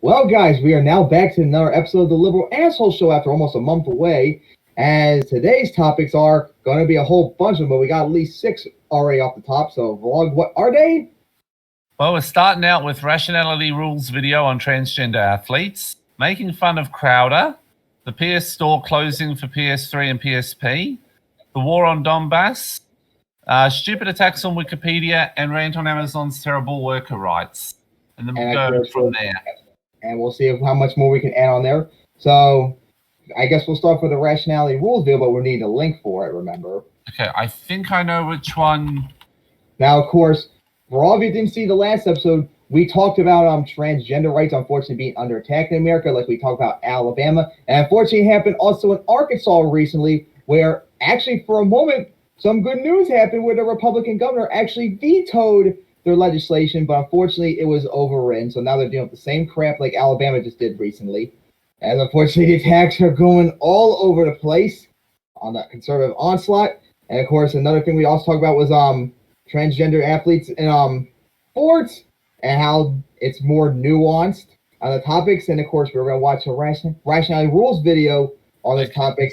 Well, guys, we are now back to another episode of the Liberal Asshole Show after almost a month away. As today's topics are going to be a whole bunch of them, but we got at least 6 already off the top. So, Vlog, what are they? Well, we're starting out with Rationality Rules video on transgender athletes, making fun of Crowder, the PS Store closing for PS3 and PSP, the war on Donbass, stupid attacks on Wikipedia, and rant on Amazon's terrible worker rights. And then we'll go from there. And we'll see how much more we can add on there. So, I guess we'll start with the Rationality Rules video, but we'll need a link for it, remember? Okay, I think I know which one. Now, of course, for all of you who didn't see the last episode, we talked about transgender rights unfortunately being under attack in America, like we talked about Alabama. And unfortunately, it happened also in Arkansas recently, where actually for a moment, some good news happened where the Republican governor actually vetoed their legislation, but unfortunately, it was overridden. So now they're dealing with the same crap like Alabama just did recently. And unfortunately, the attacks are going all over the place on that conservative onslaught. And of course, another thing we also talked about was transgender athletes in sports and how it's more nuanced on the topics. And of course, we're going to watch a Rationality Rules video on this topic.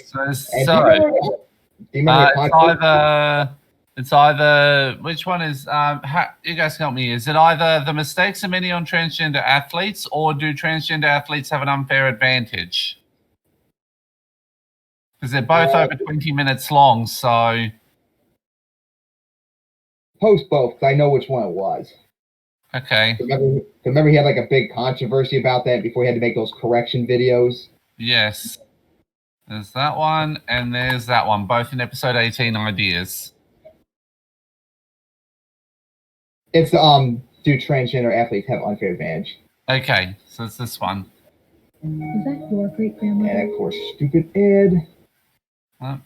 It's either which one is you guys help me, is it either the mistakes are many on transgender athletes, or do transgender athletes have an unfair advantage? Because they're both over 20 minutes long, so post both, because I know which one it was. Okay. Remember he had like a big controversy about that before he had to make those correction videos? Yes. There's that one, and there's that one, both in episode 18 ideas. It's do transgender athletes have unfair advantage? Okay, so it's this one. Is that your great grandmother? And of course, stupid ad.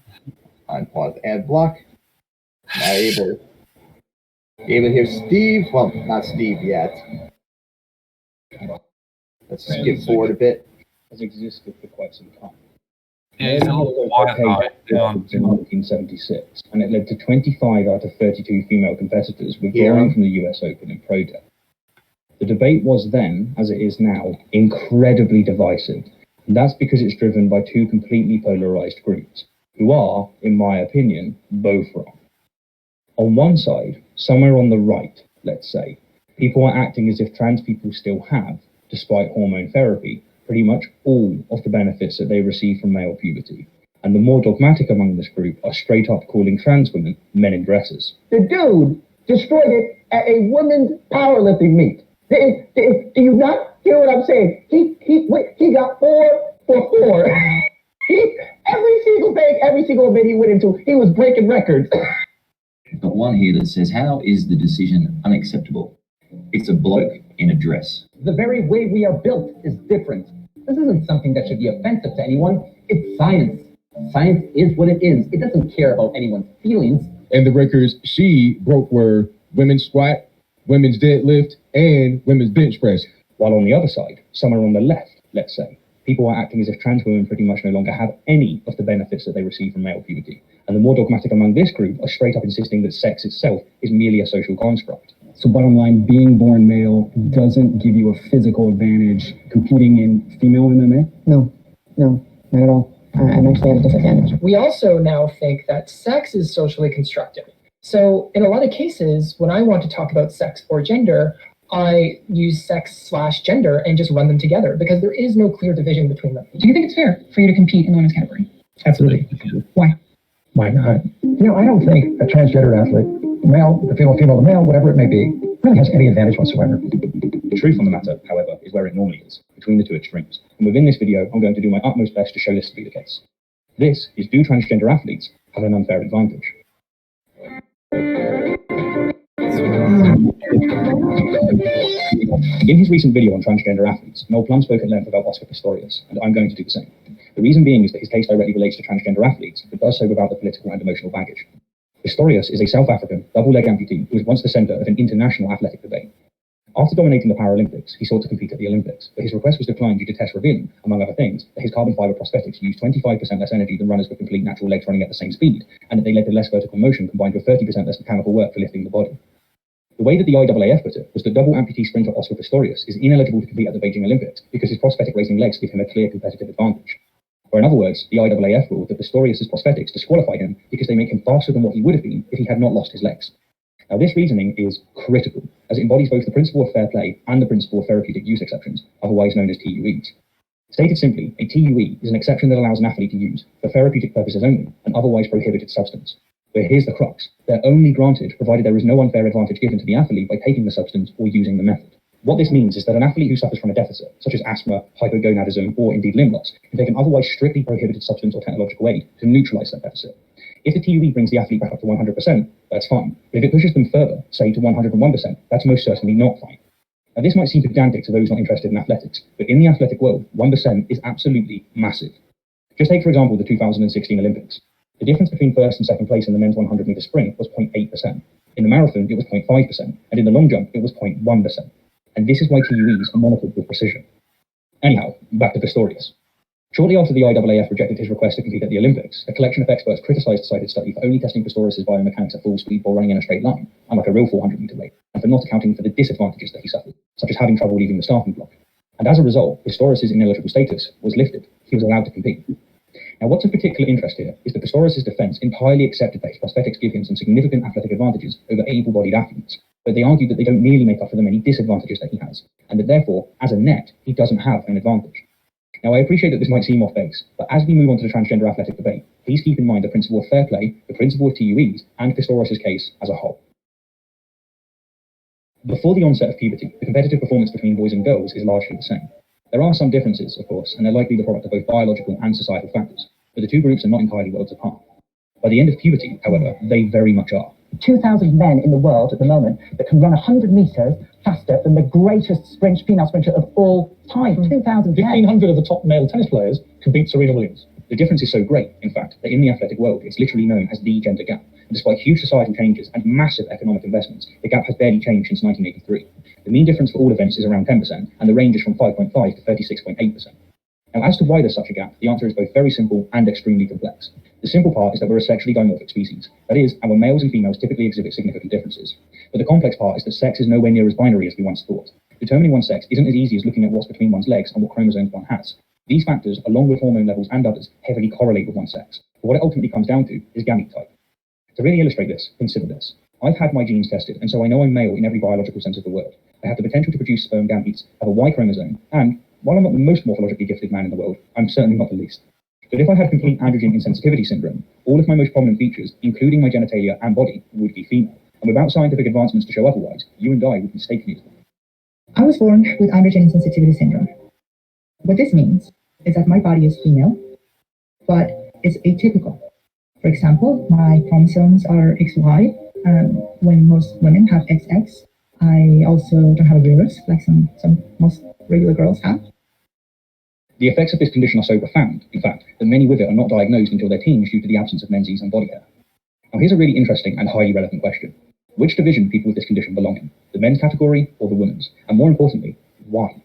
Unpause ad block. Not able to hear Steve. Well, not Steve yet. Let's skip forward a bit. Has existed for quite some time. Yeah, it's a little quiet now. In 1976, and it led to 25 out of 32 female competitors withdrawing from the US Open in protest. The debate was then, as it is now, incredibly divisive, and that's because it's driven by two completely polarized groups, who are, in my opinion, both wrong. On one side, somewhere on the right, let's say, people are acting as if trans people still have, despite hormone therapy, pretty much all of the benefits that they receive from male puberty. And the more dogmatic among this group are straight up calling trans women men in dresses. The dude destroyed it at a women's powerlifting meet. Do you not hear what I'm saying? He got 4 for 4. Every single event he went into, he was breaking records. Got one here that says, how is the decision unacceptable? It's a bloke in a dress. The very way we are built is different. This isn't something that should be offensive to anyone. It's science. Science is what it is. It doesn't care about anyone's feelings. And the records she broke were women's squat, women's deadlift, and women's bench press. While on the other side, somewhere on the left, let's say, people are acting as if trans women pretty much no longer have any of the benefits that they receive from male puberty. And the more dogmatic among this group are straight up insisting that sex itself is merely a social construct. So bottom line, being born male doesn't give you a physical advantage competing in female MMA? No, not at all. I'm actually at a disadvantage. We also now think that sex is socially constructed. So in a lot of cases, when I want to talk about sex or gender, I use sex/gender and just run them together because there is no clear division between them. Do you think it's fair for you to compete in the women's category? Absolutely. Why? Why not? I don't think a transgender athlete, male to female to male, whatever it may be, really has any advantage whatsoever. The truth on the matter, however, is where it normally is, between the two extremes. And within this video, I'm going to do my utmost best to show this to be the case. This is, do transgender athletes have an unfair advantage? In his recent video on transgender athletes, Noel Plum spoke at length about Oscar Pistorius, and I'm going to do the same. The reason being is that his case directly relates to transgender athletes, but does so without the political and emotional baggage. Pistorius is a South African, double-leg amputee who was once the centre of an international athletic debate. After dominating the Paralympics, he sought to compete at the Olympics, but his request was declined due to tests revealing, among other things, that his carbon fibre prosthetics used 25% less energy than runners with complete natural legs running at the same speed, and that they led to less vertical motion combined with 30% less mechanical work for lifting the body. The way that the IAAF put it was that double amputee sprinter Oscar Pistorius is ineligible to compete at the Beijing Olympics because his prosthetic racing legs give him a clear competitive advantage. Or in other words, the IAAF ruled that Pistorius' prosthetics disqualify him because they make him faster than what he would have been if he had not lost his legs. Now, this reasoning is critical, as it embodies both the principle of fair play and the principle of therapeutic use exceptions, otherwise known as TUEs. Stated simply, a TUE is an exception that allows an athlete to use, for therapeutic purposes only, an otherwise prohibited substance. But here's the crux. They're only granted provided there is no unfair advantage given to the athlete by taking the substance or using the method. What this means is that an athlete who suffers from a deficit, such as asthma, hypogonadism, or indeed limb loss, can take an otherwise strictly prohibited substance or technological aid to neutralize that deficit. If the TUE brings the athlete back up to 100%, that's fine. But if it pushes them further, say to 101%, that's most certainly not fine. Now, this might seem pedantic to those not interested in athletics, but in the athletic world, 1% is absolutely massive. Just take, for example, the 2016 Olympics. The difference between first and second place in the men's 100-meter sprint was 0.8%. In the marathon, it was 0.5%, and in the long jump, it was 0.1%. And this is why TUEs are monitored with precision. Anyhow, back to Pistorius. Shortly after the IAAF rejected his request to compete at the Olympics, a collection of experts criticized the cited study for only testing Pistorius' biomechanics at full speed while running in a straight line, unlike a real 400-meter race, and for not accounting for the disadvantages that he suffered, such as having trouble leaving the starting block. And as a result, Pistorius' ineligible status was lifted. He was allowed to compete. Now, what's of particular interest here is that Pistorius' defense entirely accepted that his prosthetics give him some significant athletic advantages over able-bodied athletes, but they argued that they don't nearly make up for the many disadvantages that he has, and that therefore, as a net, he doesn't have an advantage. Now, I appreciate that this might seem off base, but as we move on to the transgender athletic debate, please keep in mind the principle of fair play, the principle of TUEs, and Pistorius' case as a whole. Before the onset of puberty, the competitive performance between boys and girls is largely the same. There are some differences, of course, and they're likely the product of both biological and societal factors, but the two groups are not entirely worlds apart. By the end of puberty, however, they very much are. 2,000 men in the world at the moment that can run 100 meters faster than the greatest female sprinter of all time. 2,000 men. 1,500 of the top male tennis players can beat Serena Williams. The difference is so great, in fact, that in the athletic world, it's literally known as the gender gap. And despite huge societal changes and massive economic investments, the gap has barely changed since 1983. The mean difference for all events is around 10%, and the range is from 5.5 to 36.8%. Now, as to why there's such a gap, the answer is both very simple and extremely complex. The simple part is that we're a sexually dimorphic species. That is, our males and females typically exhibit significant differences. But the complex part is that sex is nowhere near as binary as we once thought. Determining one's sex isn't as easy as looking at what's between one's legs and what chromosomes one has. These factors, along with hormone levels and others, heavily correlate with one's sex. But what it ultimately comes down to is gamete type. To really illustrate this, consider this. I've had my genes tested, and so I know I'm male in every biological sense of the word. I have the potential to produce sperm gametes, have a Y chromosome, and, while I'm not the most morphologically gifted man in the world, I'm certainly not the least. But if I had complete androgen insensitivity syndrome, all of my most prominent features, including my genitalia and body, would be female. And without scientific advancements to show otherwise, you and I would mistake me as one. I was born with androgen insensitivity syndrome. What this means is that my body is female, but it's atypical. For example, my chromosomes are XY, when most women have XX. I also don't have a uterus, like most regular girls have. The effects of this condition are so profound, in fact, that many with it are not diagnosed until their teens due to the absence of menses and body hair. Now, here's a really interesting and highly relevant question. Which division do people with this condition belong in? The men's category or the women's? And more importantly, why?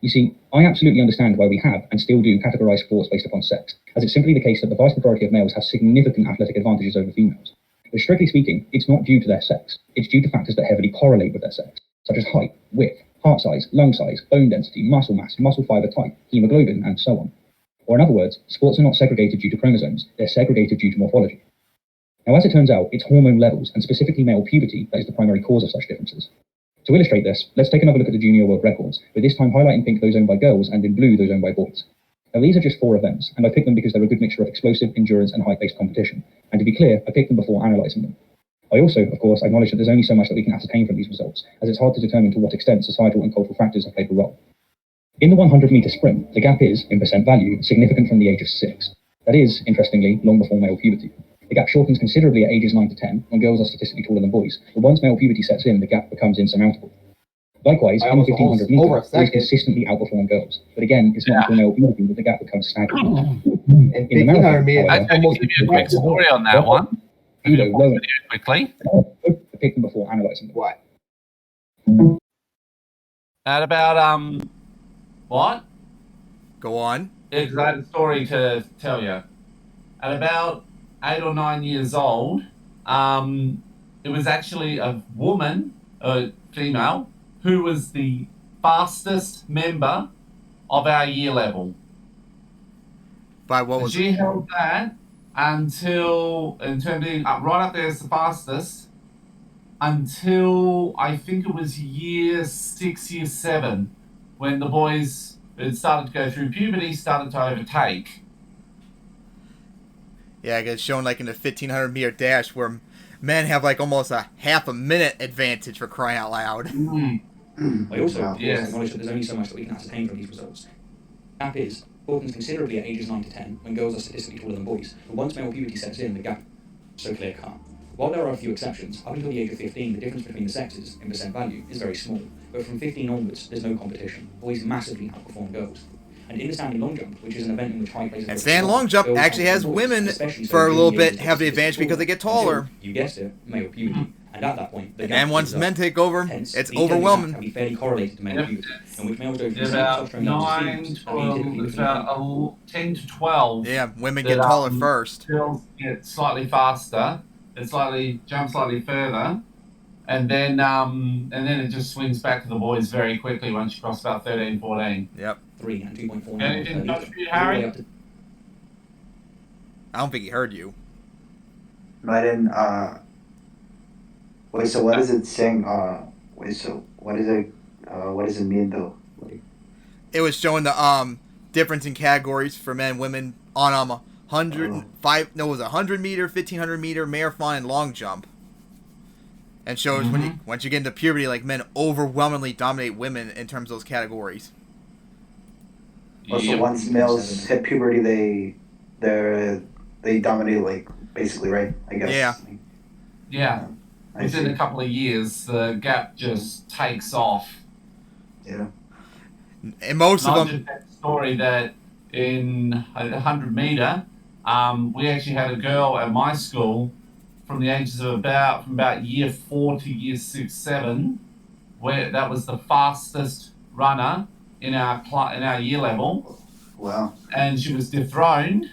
You see, I absolutely understand why we have and still do categorize sports based upon sex, as it's simply the case that the vast majority of males have significant athletic advantages over females. But strictly speaking, it's not due to their sex. It's due to factors that heavily correlate with their sex, such as height, width, heart size, lung size, bone density, muscle mass, muscle fiber type, hemoglobin, and so on. Or in other words, sports are not segregated due to chromosomes, they're segregated due to morphology. Now, as it turns out, it's hormone levels, and specifically male puberty, that is the primary cause of such differences. To illustrate this, let's take another look at the junior world records, with this time highlighting pink those owned by girls and in blue those owned by boys. Now, these are just 4 events, and I picked them because they're a good mixture of explosive, endurance, and height-based competition. And to be clear, I picked them before analysing them. I also, of course, acknowledge that there's only so much that we can ascertain from these results, as it's hard to determine to what extent societal and cultural factors have played a role. In the 100-meter sprint, the gap is, in percent value, significant from the age of 6. That is, interestingly, long before male puberty. The gap shortens considerably at ages 9 to 10, when girls are statistically taller than boys, but once male puberty sets in, the gap becomes insurmountable. Likewise, in the 1500 meters, boys consistently outperform girls, but again, it's not until male puberty that the gap becomes staggering. In the marathon, I'm going to give you a quick story on that one. Quickly. I picked them before analysing them. What? At about what? Go on. Exact story to tell you. At about 8 or 9 years old, it was actually a woman female, who was the fastest member of our year level. By what was she held that until, in terms of being right up there as the fastest, until I think it was year 6, year 7, when the boys had started to go through puberty, started to overtake. Yeah, it's shown like in the 1500 meter dash where men have like almost a half a minute advantage, for crying out loud. I also acknowledge that there's only so much that we can ascertain from these results. The gap is, broadens considerably at ages 9 to 10, when girls are statistically taller than boys, but once male puberty sets in, the gap is so clear-cut. While there are a few exceptions, up until the age of 15, the difference between the sexes, in percent value, is very small, but from 15 onwards, there's no competition. Boys massively outperform girls. And in the standing long jump, which is an event in which high places... And standing long jump actually has women, for a little bit, have the advantage because they get taller. You guessed it, male puberty. And at that point, the and once men take over, it's overwhelming. Can be fairly correlated to male puberty, in which males go from about 9, 12, about 10 to 12. Yeah, women get taller first. Girls get slightly faster, and jump slightly further, and then it just swings back to the boys very quickly once you cross about 13, 14. Yep. 3 and 2.4. Anything touch for you, Harry? I don't think he heard you. I didn't. Wait, so what is it saying? What does it mean though? It was showing the difference in categories for men and women on 100 meter, 1500 meter, marathon, and long jump. And shows once you get into puberty, like, men overwhelmingly dominate women in terms of those categories. So once males hit puberty, they dominate, like, basically, right? I guess. Yeah. Yeah. Within a couple of years, the gap just takes off. Yeah. And most of them. Just a story that in 100 meter, we actually had a girl at my school from the ages of from about year 4 to year 6, 7, where that was the fastest runner in our year level. Wow. And she was dethroned,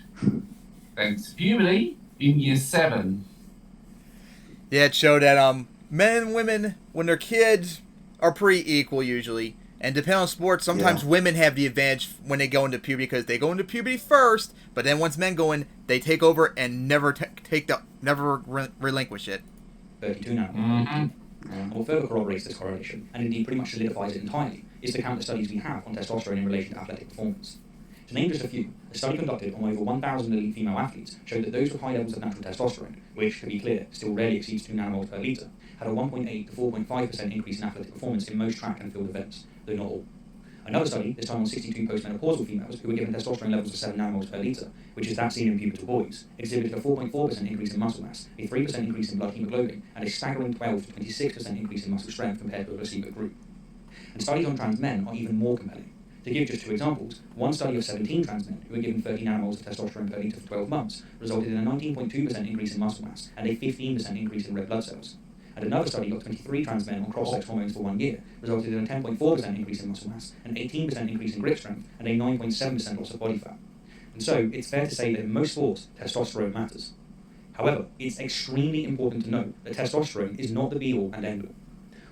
thanks to puberty, in year 7. Yeah, it showed that men and women, when they're kids, are pretty equal usually. And depending on sports, sometimes women have the advantage when they go into puberty because they go into puberty first, but then once men go in, they take over and never relinquish it. 32 now. What further corroborates this correlation, and indeed pretty much solidifies it entirely, is the countless studies we have on testosterone in relation to athletic performance. To name just a few, a study conducted on over 1,000 elite female athletes showed that those with high levels of natural testosterone, which, to be clear, still rarely exceeds 2 nanomoles per litre, had a 1.8 to 4.5% increase in athletic performance in most track and field events, though not all. Another study, this time on 62 postmenopausal females who were given testosterone levels of 7 nanomoles per litre, which is that seen in pubertal boys, exhibited a 4.4% increase in muscle mass, a 3% increase in blood hemoglobin, and a staggering 12 to 26% increase in muscle strength compared to a placebo group. And studies on trans men are even more compelling. To give just 2 examples, one study of 17 trans men who were given 30 nanomoles of testosterone per litre for 12 months resulted in a 19.2% increase in muscle mass and a 15% increase in red blood cells. And another study of 23 trans men on cross-sex hormones for 1 year resulted in a 10.4% increase in muscle mass, an 18% increase in grip strength, and a 9.7% loss of body fat. And so, it's fair to say that in most sports, testosterone matters. However, it's extremely important to note that testosterone is not the be-all and end-all.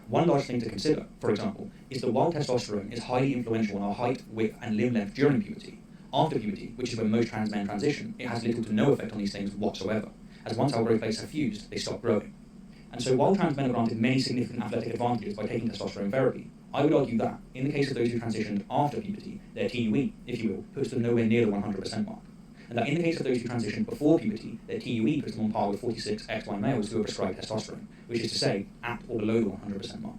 One large thing to consider, for example, is that while testosterone is highly influential on our height, width, and limb length during puberty, after puberty, which is when most trans men transition, it has little to no effect on these things whatsoever, as once our growth plates have fused, they stop growing. And so while trans men are granted many significant athletic advantages by taking testosterone therapy, I would argue that, in the case of those who transitioned after puberty, their TUE, if you will, puts them nowhere near the 100% mark. And that in the case of those who transitioned before puberty, their TUE puts them on par with 46 XY males who are prescribed testosterone, which is to say, at or below the 100% mark.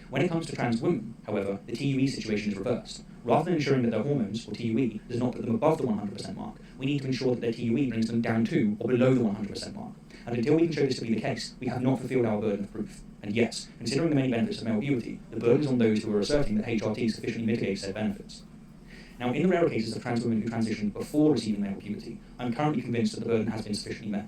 When it comes to trans women, however, the TUE situation is reversed. Rather than ensuring that their hormones, or TUE, does not put them above the 100% mark, we need to ensure that their TUE brings them down to or below the 100% mark. And until we can show this to be the case, we have not fulfilled our burden of proof. And yes, considering the many benefits of male puberty, the burden is on those who are asserting that HRT sufficiently mitigates said benefits. Now, in the rarer cases of trans women who transition before receiving male puberty, I'm currently convinced that the burden has been sufficiently met.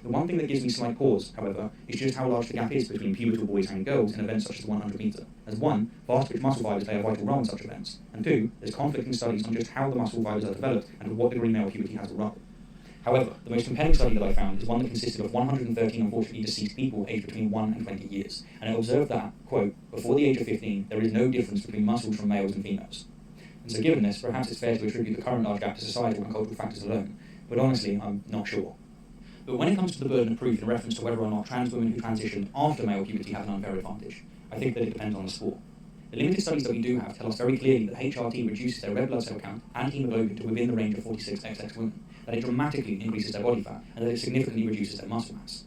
The one thing that gives me slight pause, however, is just how large the gap is between pubertal boys and girls in events such as the 100 metre. As one, fast-twitch muscle fibers play a vital role in such events, and two, there's conflicting studies on just how the muscle fibers are developed and to what degree male puberty has a role. However, the most compelling study that I found is one that consisted of 113 unfortunately deceased people aged between 1 and 20 years, and it observed that, quote, before the age of 15, there is no difference between muscles from males and females. And so given this, perhaps it's fair to attribute the current large gap to societal and cultural factors alone, but honestly, I'm not sure. But when it comes to the burden of proof in reference to whether or not trans women who transition after male puberty have an unfair advantage, I think that it depends on the sport. The limited studies that we do have tell us very clearly that HRT reduces their red blood cell count and hemoglobin to within the range of 46XX women, that it dramatically increases their body fat, and that it significantly reduces their muscle mass.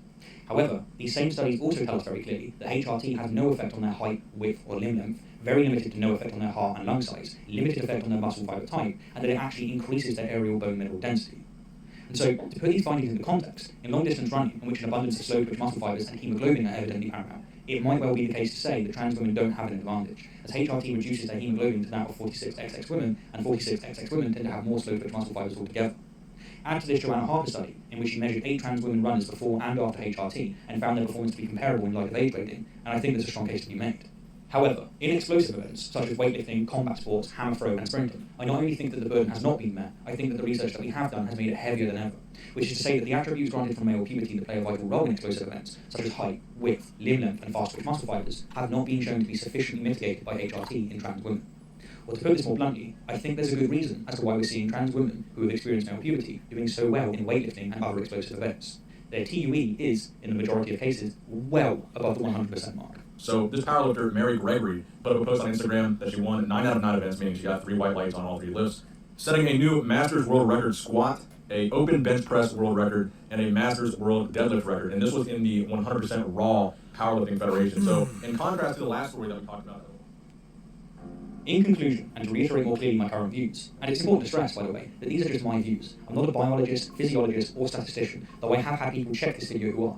However, these same studies also tell us very clearly that HRT has no effect on their height, width, or limb length, very limited to no effect on their heart and lung size, limited effect on their muscle fiber type, and that it actually increases their aerial bone mineral density. And so, to put these findings into context, in long-distance running, in which an abundance of slow-twitch muscle fibers and hemoglobin are evidently paramount, it might well be the case to say that trans women don't have an advantage, as HRT reduces their hemoglobin to that of 46XX women, and 46XX women tend to have more slow-twitch muscle fibers altogether. Add to this Joanna Harper study, in which she measured 8 trans women runners before and after HRT, and found their performance to be comparable in light of age grading, and I think there's a strong case to be made. However, in explosive events, such as weightlifting, combat sports, hammer throw, and sprinting, I not only think that the burden has not been met, I think that the research that we have done has made it heavier than ever, which is to say that the attributes granted from male puberty that play a vital role in explosive events, such as height, width, limb length, and fast-twitch muscle fibers, have not been shown to be sufficiently mitigated by HRT in trans women. Or to put this more bluntly, I think there's a good reason as to why we're seeing trans women who have experienced male puberty doing so well in weightlifting and other explosive events. Their TUE is, in the majority of cases, well above the 100% mark. So this powerlifter, Mary Gregory, put up a post on Instagram that she won 9 out of 9 events, meaning she got 3 white lights on all 3 lifts, setting a new Masters World Record squat, a open bench press world record, and a Masters World deadlift record. And this was in the 100% Raw Powerlifting Federation. So in contrast to the last story that we talked about. In conclusion, and to reiterate more clearly my current views, and it's important to stress, by the way, that these are just my views. I'm not a biologist, physiologist, or statistician, though I have had people check this video who are.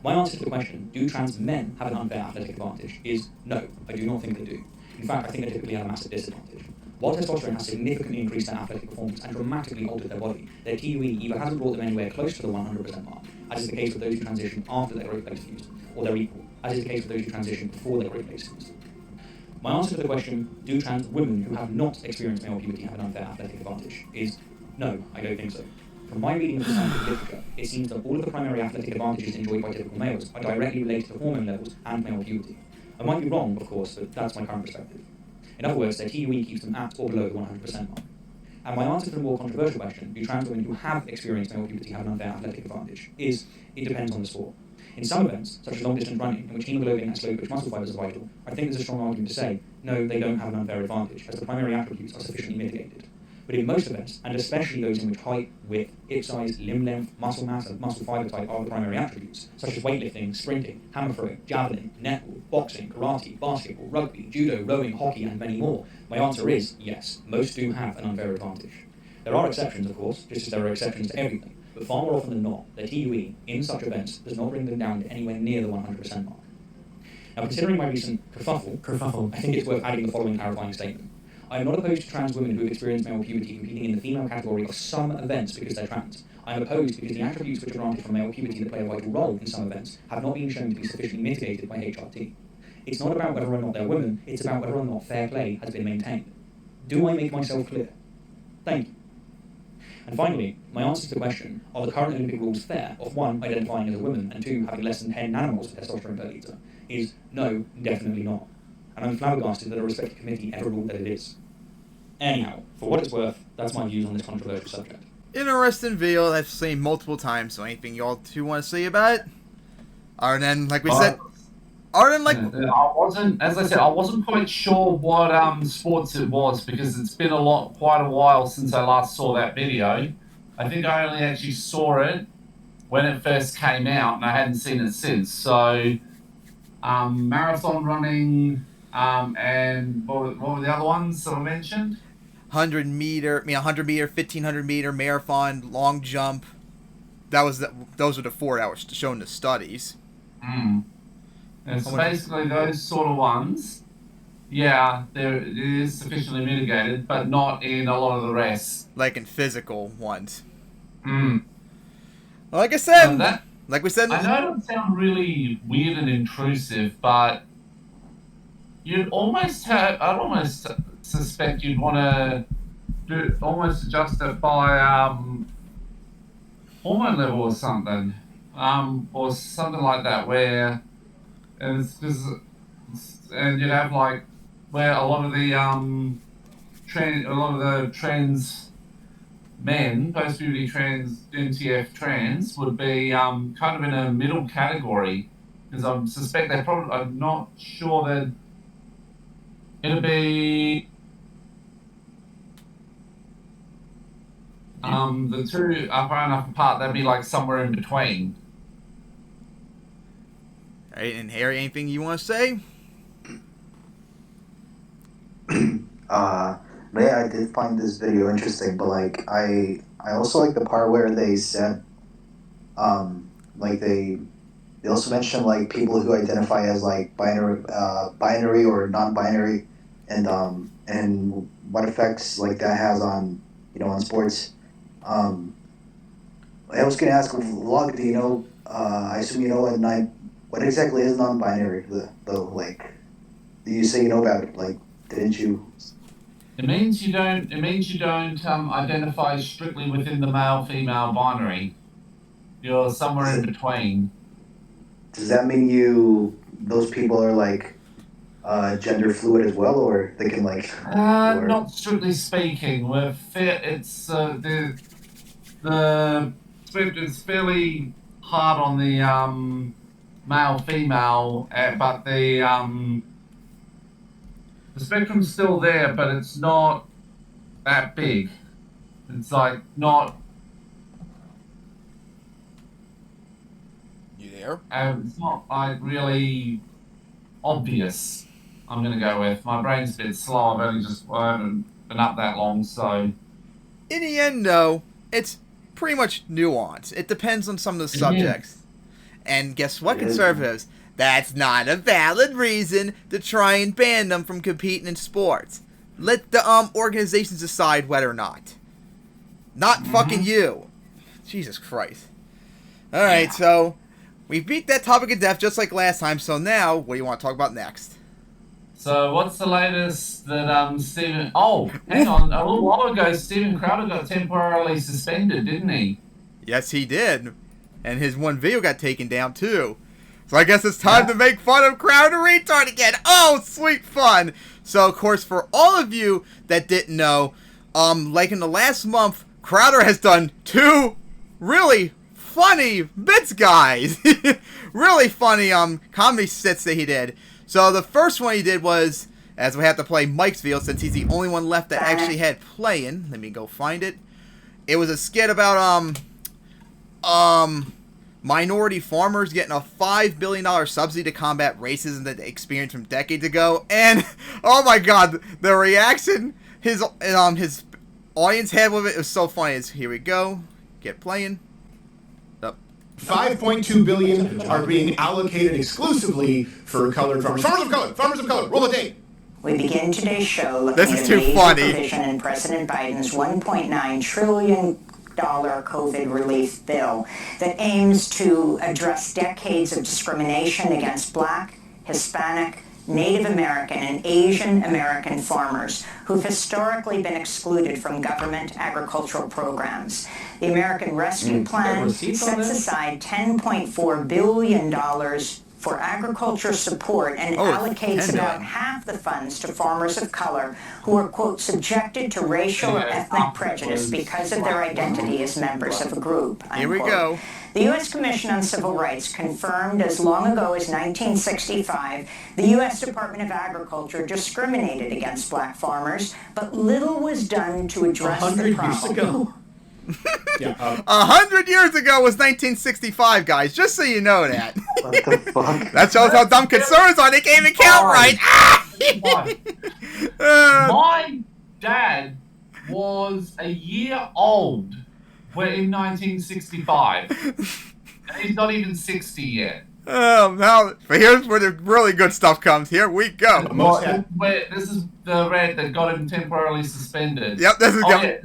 My answer to the question, do trans men have an unfair athletic advantage, is no, I do not think they do. In fact, I think they typically have a massive disadvantage. While testosterone has significantly increased their athletic performance and dramatically altered their body, their TUE either hasn't brought them anywhere close to the 100% mark, as is the case with those who transition after their growth plates fused, or their equal, as is the case with those who transition before their growth plates fused. My answer to the question, do trans women who have not experienced male puberty have an unfair athletic advantage, is no, I don't think so. From my reading of the scientific literature, it seems that all of the primary athletic advantages enjoyed by typical males are directly related to hormone levels and male puberty. I might be wrong, of course, but that's my current perspective. In other words, their TUE keeps them at or below the 100% mark. And my answer to the more controversial question, do trans women who have experienced male puberty have an unfair athletic advantage, is it depends on the sport. In some events, such as long-distance running, in which hemoglobin and slow-twitch muscle fibers are vital, I think there's a strong argument to say, no, they don't have an unfair advantage, as the primary attributes are sufficiently mitigated. But in most events, and especially those in which height, width, hip size, limb length, muscle mass, and muscle fiber type are the primary attributes, such as weightlifting, sprinting, hammer throw, javelin, netball, boxing, karate, basketball, rugby, judo, rowing, hockey, and many more, my answer is yes, most do have an unfair advantage. There are exceptions, of course, just as there are exceptions to everything, but far more often than not, their TUE, in such events, does not bring them down to anywhere near the 100% mark. Now, considering my recent kerfuffle, I think it's worth adding the following clarifying statement. I am not opposed to trans women who have experienced male puberty competing in the female category of some events because they're trans. I am opposed because the attributes which are granted from male puberty that play a vital role in some events have not been shown to be sufficiently mitigated by HRT. It's not about whether or not they're women, it's about whether or not fair play has been maintained. Do I make myself clear? Thank you. And finally, my answer to the question, are the current Olympic rules fair, of 1, identifying as a woman, and 2, having less than 10 nanomoles of testosterone per litre, is no, definitely not. And I'm flabbergasted that a respected committee ever ruled that it is. Anyhow, for what it's worth, that's my views on this controversial subject. Interesting video I've seen multiple times, so anything y'all two want to say about it? Other than, like we said, other than, like... I wasn't quite sure what sports it was, because it's been quite a while since I last saw that video. I think I only actually saw it when it first came out, and I hadn't seen it since. So, marathon running, and what were the other ones that I mentioned? 100 meter, 1500 meter, marathon, long jump. Those are the 4 hours shown in the studies. And so basically those sort of ones, yeah, it is sufficiently mitigated, but not in a lot of the rest. Like in physical ones. Like I said, like we said... I know it doesn't sound really weird and intrusive, but I'd almost suspect you'd want to almost justify hormone level or something, or something like that, where and it's because and you'd have like where a lot of the trans men, post-puberty trans, NTF trans, would be kind of in a middle category, because I suspect they're probably, I'm not sure that it'll be the two are far enough apart, they'd be like somewhere in between. All right, and Harry, anything you want to say? Yeah, I did find this video interesting, but like I also like the part where they said, like they also mentioned like people who identify as like binary or non-binary, and what effects like that has on on sports. I was gonna ask Log, do you know? I assume you know what exactly is non-binary though? Like, you say you know about it? Like, didn't you? It means you don't. It means you don't identify strictly within the male-female binary. You're somewhere in between. Does that mean those people are like gender fluid as well, or they can like? Not strictly speaking. We're it's it's fairly hard on the male-female, but the spectrum's still there, but it's not that big. It's like not. You there? It's not like really obvious. I'm gonna go with my brain's a bit slow. I haven't been up that long, so. In the end, no, it's pretty much nuanced. It depends on some of the subjects. And guess what, conservatives? That's not a valid reason to try and ban them from competing in sports. Let the organizations decide whether or not. Not fucking you. Jesus Christ. Alright, so we beat that topic of death just like last time, so now what do you want to talk about next? So what's the latest that Stephen... Oh, hang on. A little while ago, Steven Crowder got temporarily suspended, didn't he? Yes, he did. And his one video got taken down, too. So I guess it's time to make fun of Crowder retard again. Oh, sweet fun. So, of course, for all of you that didn't know, like in the last month, Crowder has done 2 really funny bits, guys. Really funny comedy skits that he did. So the first one he did was, as we have to play Mike's video since he's the only one left that actually had playing. Let me go find it. It was a skit about minority farmers getting a $5 billion subsidy to combat racism that they experienced from decades ago. And oh my god, the reaction his audience had with it was so funny. Here we go. Get playing. Up. 5.2 billion are being allocated exclusively for colored farmers. Farmers of color. Roll the tape. We begin today's show looking This is at too a major funny. provision in President Biden's $1.9 trillion COVID relief bill that aims to address decades of discrimination against Black, Hispanic, Native American, and Asian American farmers who've historically been excluded from government agricultural programs. The American Rescue Plan sets aside $10.4 billion for agriculture support and allocates about half the funds to farmers of color who are, quote, subjected to racial or ethnic prejudice because of their identity as members of a group, unquote. Here we go. The U.S. Commission on Civil Rights confirmed as long ago as 1965 the U.S. Department of Agriculture discriminated against Black farmers, but little was done to address the problem. 100 years ago was 1965, guys. Just so you know that. What the fuck? That shows how dumb conservatives are. They can't even count right. My dad was a year old in 1965. And he's not even 60 yet. Now, but here's where the really good stuff comes. Here we go. This is the red that got him temporarily suspended. Yep, this is yeah,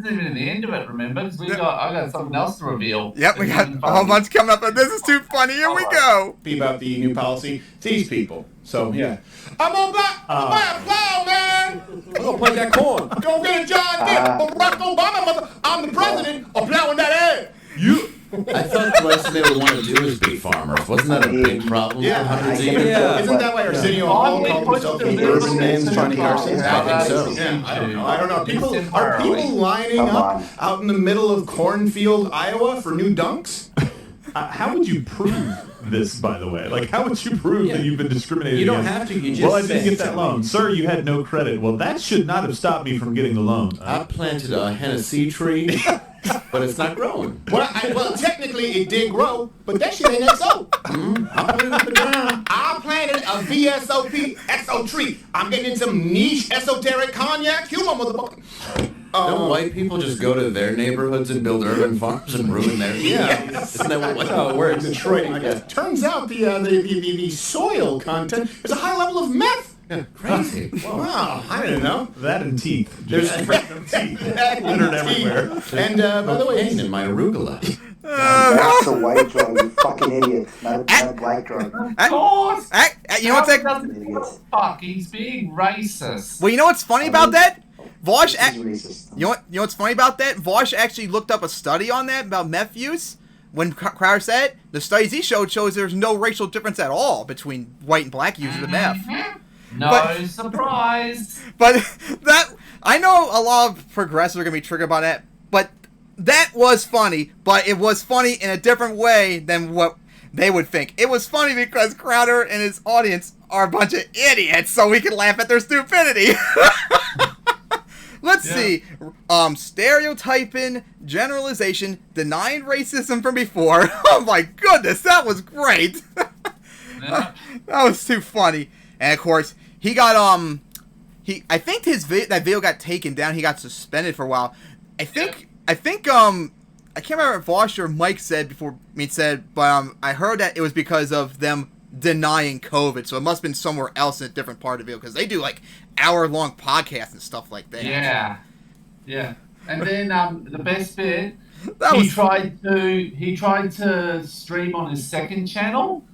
that's even in the end of it, remember? Because I got something else to reveal. Yep, we got a whole bunch coming up, and this is too funny. Here we go. Be about the new policy to these people. So, yeah. I'm on black. I'm a plow, man. I'm going to play that corn. Go get a John Deere. Barack Obama, I'm the president of plowing that ass. You thought the last thing they would want to do is be farmers. Wasn't that a big problem for hundreds of years? Isn't that why Arsenio Hall called himself the urban man's Johnny Carson? I think so. Yeah, I don't know. Are people lining up out in the middle of cornfield, Iowa for new dunks? How would you prove this, by the way? Like, how would you prove that you've been discriminated You don't against? have to. You just well, I didn't say get that loan. Sir, you had no credit. Well, that should not have stopped me from getting the loan. I planted a Hennessy tree, but it's not growing. Well, technically it did grow, but that shit ain't XO. I planted a VSOP XO tree. I'm getting in some niche esoteric cognac humor, motherfucker. Don't white people just go to their neighborhoods and build urban farms and ruin their? Yeah, isn't that how it works? Detroit, I guess. Turns out the soil content is a high level of meth. Yeah, crazy. Wow, I didn't know. That and teeth. There's random teeth littered everywhere. And by the way, in my arugula. That's a white drug, you fucking idiot. Not a black drug. Of course. You know what's that? Fuck, he's being racist. Well, you know what's funny about that? Vosh, you know what's funny about that? Vosh actually looked up a study on that about meth use. When Crowder said it, the studies he showed shows there's no racial difference at all between white and black users of meth. No surprise. But that I know a lot of progressives are gonna be triggered by that, but that was funny. But it was funny in a different way than what they would think. It was funny because Crowder and his audience are a bunch of idiots, so we can laugh at their stupidity. Let's see. Stereotyping, generalization, denying racism from before. Oh my goodness, that was great. That was too funny. And of course, he got I think that video got taken down. He got suspended for a while. I think I can't remember if Vosh or Mike said but I heard that it was because of them denying COVID, so it must have been somewhere else in a different part of the video, because they do like hour-long podcasts and stuff like that. Yeah. And then the best bit, he tried to stream on his second channel,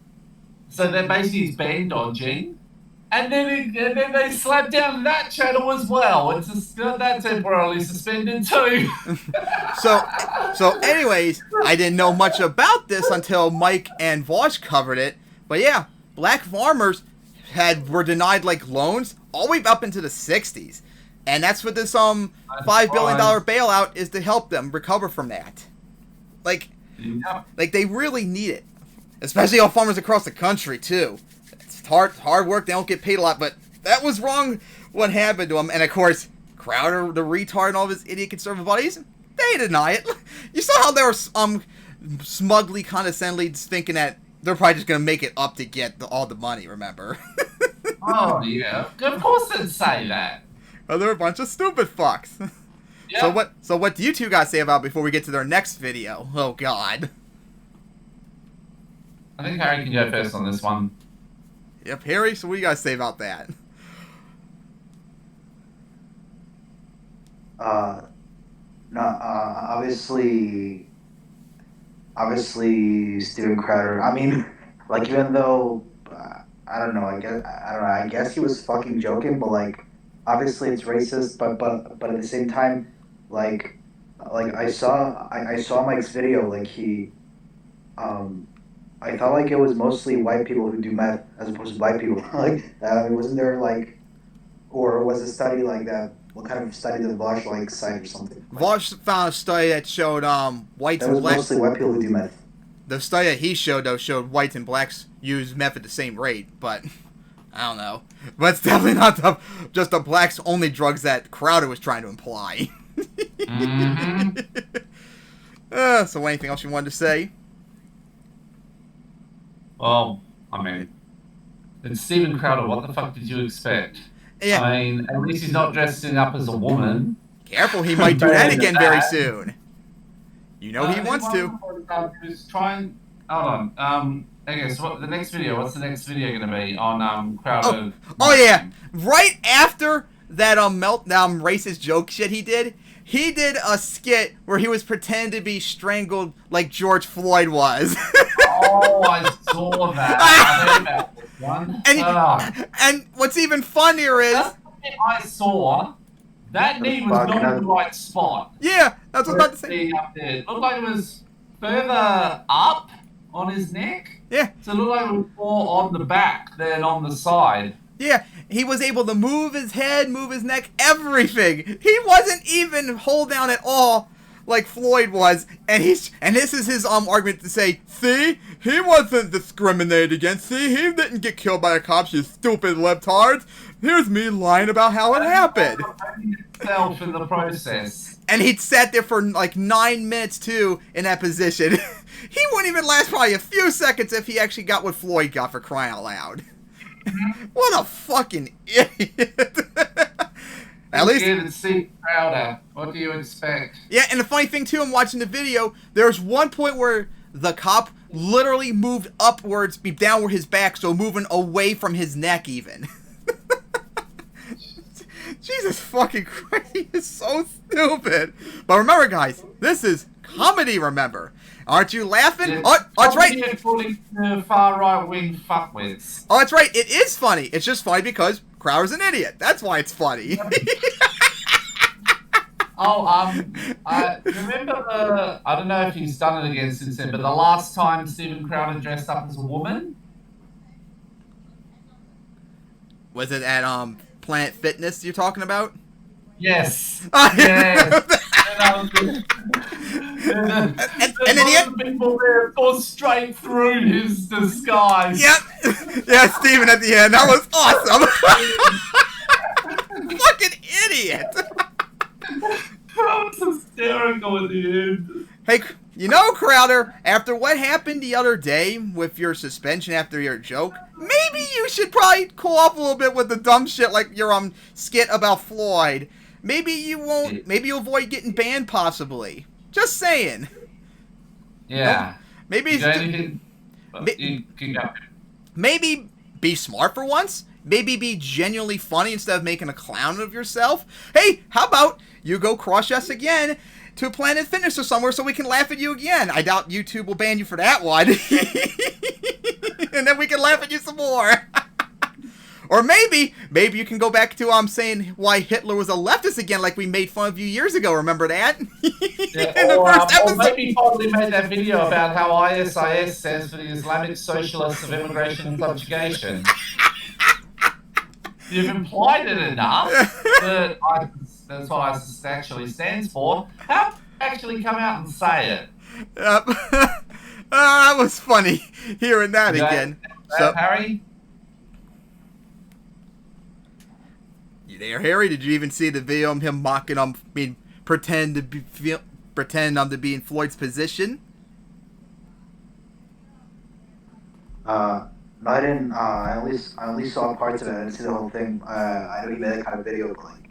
so that basically he's ban dodging, and then they slapped down that channel as well. It's just that temporarily suspended too. So anyways, I didn't know much about this until Mike and Vosh covered it. But yeah, black farmers were denied like loans all the way up into the 60s. And that's what this $5 billion bailout is, to help them recover from that. Like they really need it. Especially all farmers across the country too. It's hard work, they don't get paid a lot, but that was wrong what happened to them. And of course, Crowder, the retard, and all of his idiot conservative buddies, they deny it. You saw how they were smugly, condescendingly thinking that they're probably just going to make it up to get all the money, remember? Oh, yeah. Of course they'd say that. Well, they're a bunch of stupid fucks. Yeah. So what do you two guys say about it before we get to their next video? Oh, God. I think Harry can go first on this one. Yep, Harry, so what do you guys say about that? Obviously, Steven Crowder. I mean, like, even though I don't know. I guess he was fucking joking, but like, obviously it's racist. But at the same time, like I saw Mike's video. Like I thought like it was mostly white people who do meth as opposed to black people. Like, wasn't there like, or was a study like that? What kind of study did Vosh like cite or something? Vosh found a study that showed whites and blacks. Mostly white people who do meth. The study that he showed, though, showed whites and blacks use meth at the same rate, but I don't know. But it's definitely not just the blacks only drugs that Crowder was trying to imply. So anything else you wanted to say? Well, I mean, it's Steven Crowder. What the fuck did you expect? Yeah. I mean, at least he's not dressing up as a woman. Careful, he might do that again very soon. You know he wants to. Hold on. Okay, so what's the next video going to be on Crowder? Oh yeah, right after that meltdown racist joke shit he did a skit where he was pretending to be strangled like George Floyd was. Oh, I saw that. I heard about this one. And what's even funnier is I saw that knee was not in the right spot. Yeah, that's what I was about to say. Up there. It looked like it was further up on his neck. Yeah. So it looked like it was more on the back than on the side. Yeah, he was able to move his head, move his neck, everything. He wasn't even hold down at all like Floyd was, and this is his argument to say, see, he wasn't discriminated against. See, he didn't get killed by the cops, you stupid libtards. Here's me lying about how it happened. Himself in the process. And he'd sat there for like 9 minutes too in that position. He wouldn't even last probably a few seconds if he actually got what Floyd got, for crying out loud. What a fucking idiot. At least see Crowder. What do you expect? Yeah, and the funny thing too, I'm watching the video, there's one point where the cop literally moved upwards, downward his back, so moving away from his neck even. Jesus fucking Christ, it's so stupid. But remember guys, this is comedy, remember. Aren't you laughing? Oh, that's right. Far right wing fuckwits. Oh, that's right. It is funny. It's just funny because Crowder's an idiot. That's why it's funny. I remember I don't know if he's done it again since then, but the last time Steven Crowder dressed up as a woman. Was it at Planet Fitness you're talking about? Yes. Yes. And then the people there saw straight through his disguise. Yep. Yeah, Steven at the end. That was awesome. Fucking idiot. That was hysterical at the end. Hey, you know, Crowder, after what happened the other day with your suspension after your joke, maybe you should probably cool off a little bit with the dumb shit like your skit about Floyd. Maybe you won't. Maybe you'll avoid getting banned, possibly. Just saying. Yeah. Maybe maybe be smart for once. Maybe be genuinely funny instead of making a clown of yourself. Hey, how about you go crush us again to Planet Fitness or somewhere so we can laugh at you again? I doubt YouTube will ban you for that one. And then we can laugh at you some more. Or maybe you can go back to saying why Hitler was a leftist again, like we made fun of you years ago. Remember that? Yeah, or maybe probably made that video about how ISIS stands for the Islamic Socialists of Immigration and Subjugation. You've implied it enough that that's what ISIS actually stands for. How actually come out and say it? Yep. That was funny hearing that again. So, Harry? There, Harry, did you even see the video of him mocking pretend to be in Floyd's position? No, I didn't. I only saw parts of it. I didn't see the whole thing. I know he made that kind of video, but like,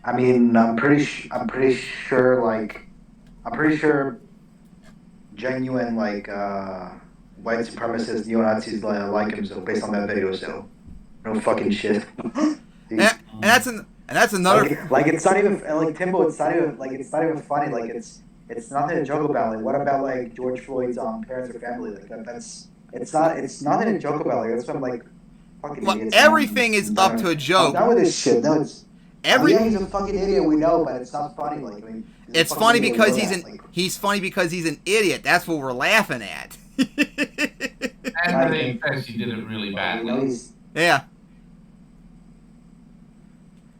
I'm pretty sure genuine white supremacists, neo-Nazis like him, so based on that video, so no fucking shit. and that's another like it's not even like Timbo. It's not even funny. Like it's nothing to joke about. Like what about like George Floyd's parents or family? Like it's nothing to joke about. Like that's what I'm like. Fucking idiots. Everything is up to a joke. I'm done with this shit. No, it's yeah, he's a fucking idiot. We know, but it's not funny. Like it's funny because he's funny because he's an idiot. That's what we're laughing at. And he did it really badly. Yeah.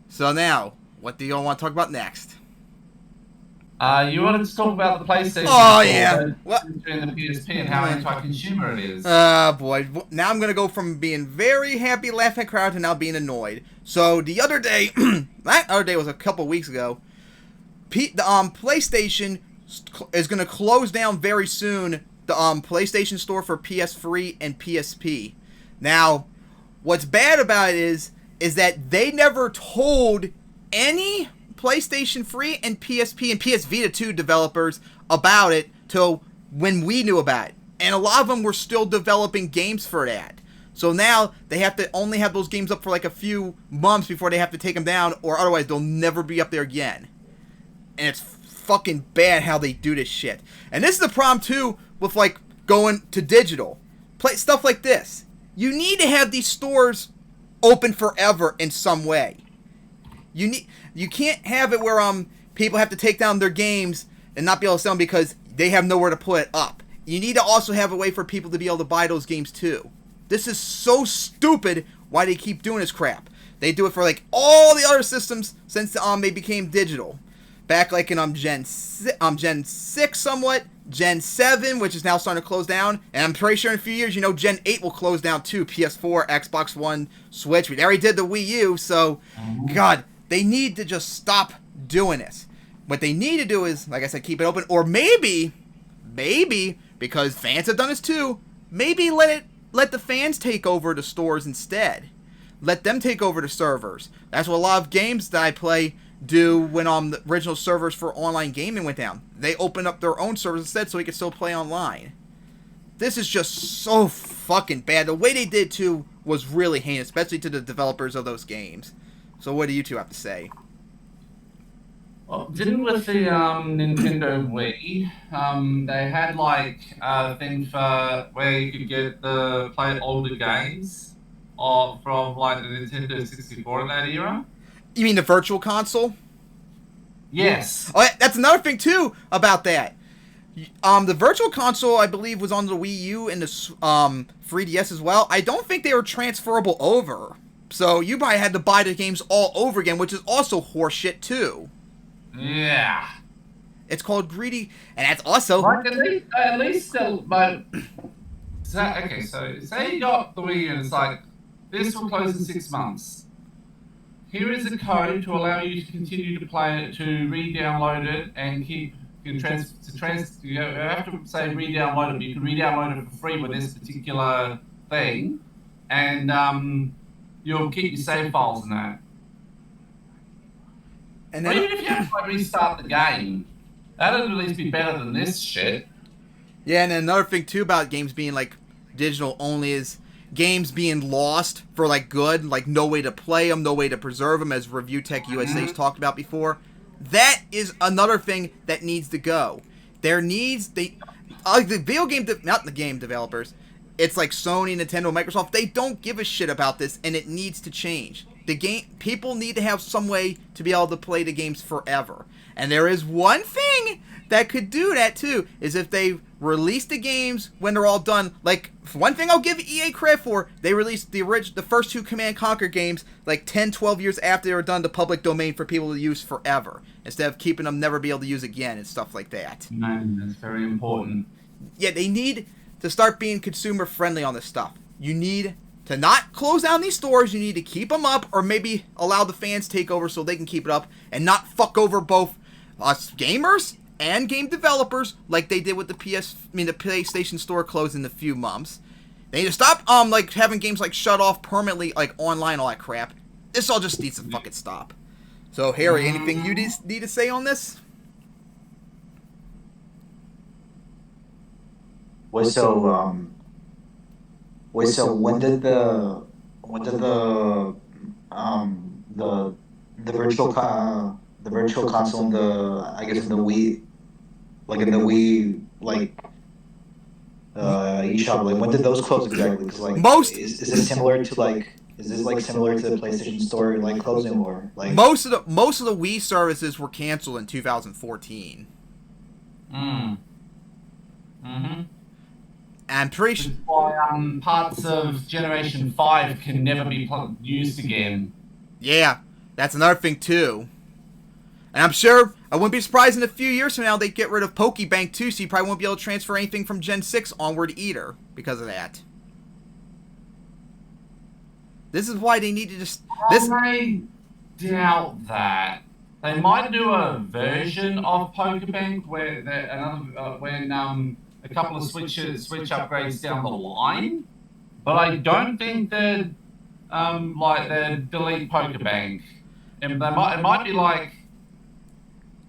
So now, what do y'all want to talk about next? You wanted to talk about the PlayStation. Oh yeah. Between the PSP and how anti-consumer it is. Boy. Now I'm gonna go from being very happy, laughing at crowd to now being annoyed. So the other day, that other day was a couple weeks ago. The PlayStation is gonna close down very soon. The PlayStation Store for PS3 and PSP. Now, what's bad about it is that they never told any PlayStation 3 and PSP and PS Vita 2 developers about it till when we knew about it. And a lot of them were still developing games for that. So now they have to only have those games up for like a few months before they have to take them down, or otherwise they'll never be up there again. And it's fucking bad how they do this shit. And this is the problem too with like going to digital. Stuff like this. You need to have these stores open forever in some way. You can't have it where people have to take down their games and not be able to sell them because they have nowhere to put it up. You need to also have a way for people to be able to buy those games too. This is so stupid why they keep doing this crap. They do it for like all the other systems since they became digital. Back like in Gen 6 somewhat, Gen 7, which is now starting to close down, and I'm pretty sure in a few years, Gen 8 will close down too. PS4, Xbox One, Switch. We already did the Wii U, so God, they need to just stop doing this. What they need to do is, like I said, keep it open, or maybe, because fans have done this too, maybe let the fans take over the stores instead. Let them take over the servers. That's what a lot of games that I play do when the original servers for online gaming went down. They opened up their own servers instead so we could still play online. This is just so fucking bad. The way they did too was really heinous, especially to the developers of those games. So what do you two have to say? Well, didn't with the Nintendo Wii, they had like a thing for where you could get play older games from like the Nintendo 64 in that era. You mean the Virtual Console? Yes. Oh, that's another thing too about that. The Virtual Console, I believe, was on the Wii U and the 3DS as well. I don't think they were transferable over. So you probably had to buy the games all over again, which is also horseshit too. Yeah. It's called greedy, and that's also... Like at least but... Okay, so say you got the Wii and it's like, this will close in 6 months. Here is a code to allow you to continue to play it, to re-download it, and keep... you have to say re-download it, but you can re-download it for free with this particular thing, and you'll keep your save files in that. And then, even if you have to restart the game, that'll at least be better than this shit. Yeah, and then another thing too about games being like digital only is games being lost for like good, like no way to play them, no way to preserve them, as Review Tech USA's talked about before. That is another thing that needs to go. The video game, not the game developers, it's like Sony, Nintendo, Microsoft, they don't give a shit about this, and it needs to change. People need to have some way to be able to play the games forever. And there is one thing that could do that too, is if they release the games when they're all done. Like, one thing I'll give EA credit for, they released the first two Command & Conquer games like 10, 12 years after they were done to public domain for people to use forever, instead of keeping them never be able to use again and stuff like that. Man, that's very important. Yeah, they need to start being consumer friendly on this stuff. You need to not close down these stores, you need to keep them up, or maybe allow the fans take over so they can keep it up, and not fuck over both us gamers and game developers like they did with the PlayStation Store closing in a few months. They need to stop like having games like shut off permanently, like online, all that crap. This all just needs to fucking stop. So Harry, anything you need to say on this? So when did the virtual console and the Wii, like in the Wii, like eShop, like when did those close exactly? Because like is this similar to similar to the PlayStation Store like closing, or like most of the Wii services were canceled in 2014. I'm pretty sure why parts of Generation 5 can never be used again. Yeah, that's another thing too. And I'm sure I wouldn't be surprised in a few years from now they get rid of Pokebank too, so you probably won't be able to transfer anything from Gen 6 onward either because of that. This is why they need to just... I doubt that. They might do a version of Pokebank where when a couple of Switch upgrades down the line, but I don't think they'd delete Pokebank. And it might be like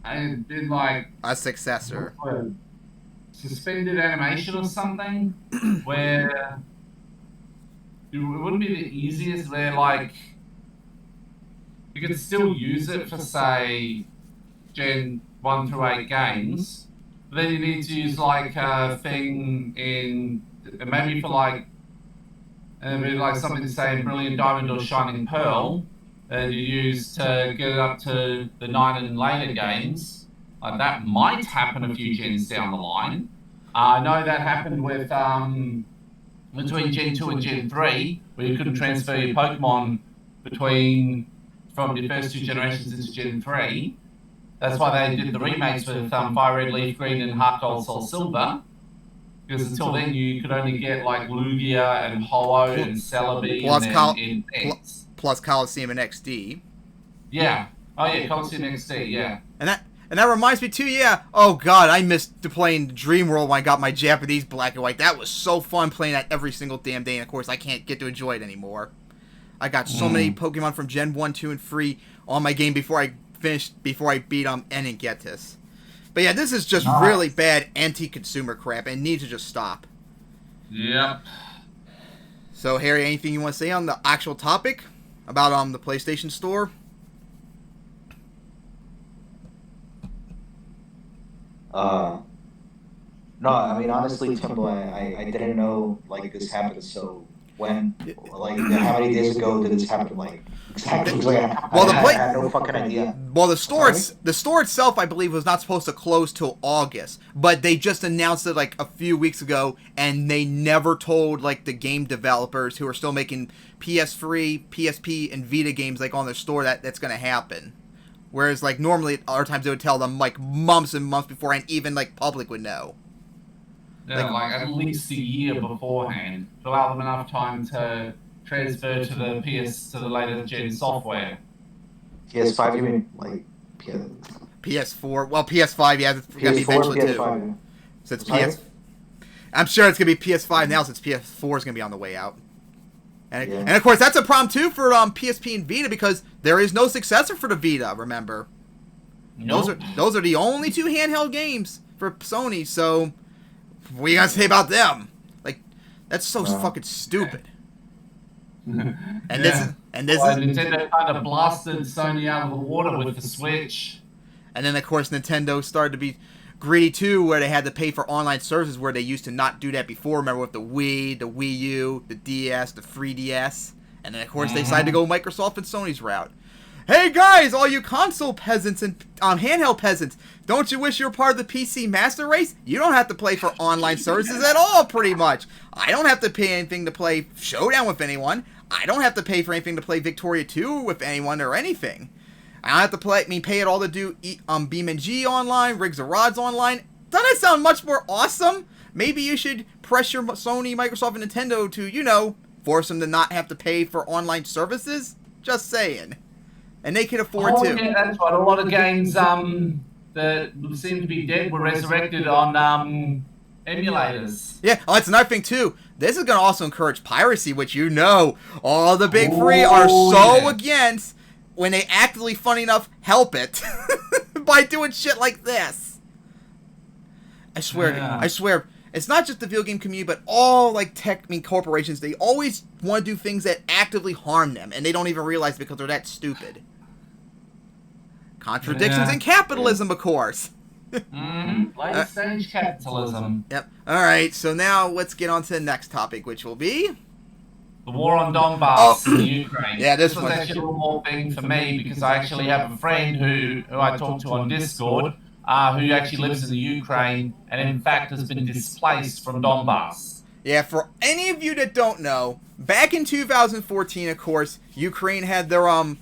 a successor, suspended animation or something, where it wouldn't be the easiest. Where like you could still use it for say Gen 1 through 8 games. But then you need to use like a thing in maybe for like something to say Brilliant Diamond or Shining Pearl. that you use to get it up to the 9 and later games, that might happen a few gens down the line. I know that happened with between Gen 2 and Gen 3, where you couldn't transfer your Pokemon from your first 2 generations into Gen 3. That's why they did the remakes with Fire Red, Leaf Green, and Heart Gold, Soul Silver. Because until then, you could only get like Lugia and Ho-Oh and Celebi and X. Plus Coliseum and XD. Yeah. Oh yeah, Coliseum XD. Yeah. And that reminds me too. Yeah. Oh God, I missed playing Dream World when I got my Japanese Black and White. That was so fun playing that every single damn day. And of course, I can't get to enjoy it anymore. I got so many Pokemon from Gen 1, 2, and 3 on my game before I beat N and Getis. But yeah, this is just really bad anti-consumer crap and needs to just stop. Yep. So Harry, anything you want to say on the actual topic about the PlayStation Store? No, I mean honestly, Timbo, I didn't know like this happened. So when, like, how many days ago did this happen? Like, exactly. I had no fucking idea. Well, the store itself, I believe, was not supposed to close till August, but they just announced it like a few weeks ago, and they never told like the game developers who are still making PS3, PSP, and Vita games like on their store that's going to happen. Whereas like normally, other times they would tell them like months and months before, and even like public would know. Yeah, like at least a year beforehand, to allow them enough time to transfer to the later gen software. PS5, you mean like PS4? Well, PS5, yeah, it's gonna be eventually PS5, too. So it's I'm sure it's gonna be PS5 now since PS4 is gonna be on the way out. And of course, that's a problem too for PSP and Vita because there is no successor for the Vita. Remember, nope. those are the only 2 handheld games for Sony. So, what are you gonna say about them? Like, that's so fucking stupid. Nintendo kind of blasted Sony out of the water with the Switch. And then, of course, Nintendo started to be greedy too, where they had to pay for online services where they used to not do that before. Remember with the Wii, the Wii U, the DS, the 3DS, and then of course they decided to go Microsoft and Sony's route. Hey guys, all you console peasants and handheld peasants, don't you wish you were part of the PC master race? You don't have to pay for online services at all, pretty much. I don't have to pay anything to play Showdown with anyone. I don't have to pay for anything to play Victoria 2 with anyone or anything. I don't have to pay it all to do BeamNG online, Rigs of Rods online. Doesn't that sound much more awesome? Maybe you should pressure Sony, Microsoft, and Nintendo to, force them to not have to pay for online services? Just saying. And they can afford to. Yeah, that's right. A lot of games that seem to be dead were resurrected on emulators. Yeah, that's another thing too. This is going to also encourage piracy, which all the big three are so against when they actively, funny enough, help it by doing shit like this. I swear, it's not just the video game community, but all corporations. They always want to do things that actively harm them, and they don't even realize it because they're that stupid. Contradictions in capitalism, of course. Late stage capitalism. Yep. All right. So now let's get on to the next topic, which will be the war on Donbass in Ukraine. Yeah, this was actually a little more thing for me because I actually have a friend who I talk to on Discord who actually lives in the Ukraine and in fact has been displaced from Donbass. Yeah, for any of you that don't know, back in 2014, of course, Ukraine had their Iron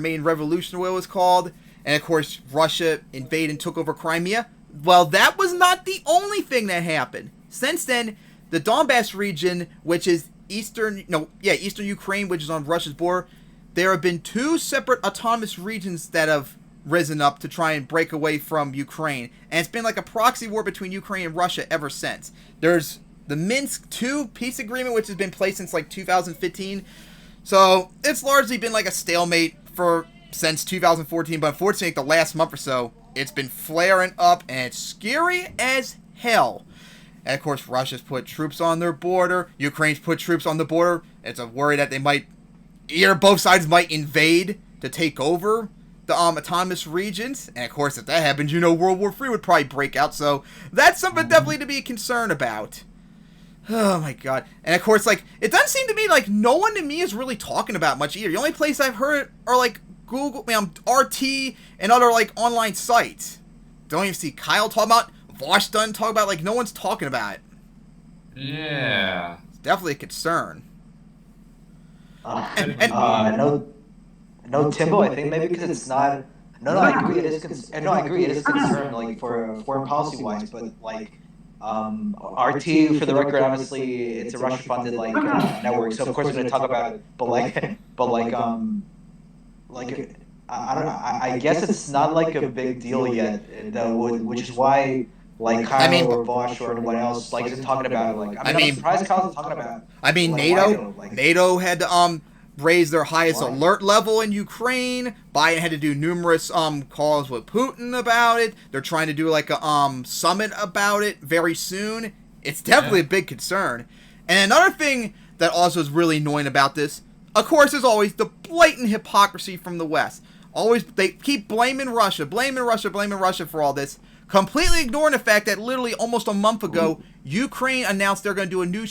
Maiden Revolution, what it was called, and of course Russia invaded and took over Crimea. Well, that was not the only thing that happened. Since then, the Donbass region, which is eastern Ukraine, which is on Russia's border, there have been 2 separate autonomous regions that have risen up to try and break away from Ukraine. And it's been like a proxy war between Ukraine and Russia ever since. There's the Minsk II peace agreement, which has been placed since 2015. So it's largely been like a stalemate since 2014. But unfortunately, the last month or so, it's been flaring up and it's scary as hell. And of course, Russia's put troops on their border. Ukraine's put troops on the border. It's a worry that both sides might invade to take over the autonomous regions. And of course, if that happens, World War III would probably break out. So that's something definitely to be concerned about. Oh my god. And of course, like, it doesn't seem to me like no one to me is really talking about much either. The only place I've heard are like Google, RT, and other like online sites. Don't even see Kyle talk about, Vosh done talk about, like, no one's talking about it. Yeah. It's definitely a concern. No, Timbo, I think maybe because it's not. No, I agree. It is. No, I agree. It is a concern, like for foreign policy wise, but like, RT for the record, obviously, it's a Russia-funded like network, so of course we're going to talk about it. But I don't know. I guess it's not like a big deal yet, which is why. Like Kyle or Vosh or anyone else like isn't talking about it. Like I'm surprised Kyle's not talking about it. I mean, like, NATO had to raise their highest alert level in Ukraine. Biden had to do numerous calls with Putin about it. They're trying to do like a summit about it very soon. It's definitely a big concern. And another thing that also is really annoying about this, of course, is always the blatant hypocrisy from the West. Always they keep blaming Russia for all this. Completely ignoring the fact that literally almost a month ago, Ukraine announced they're going to do a new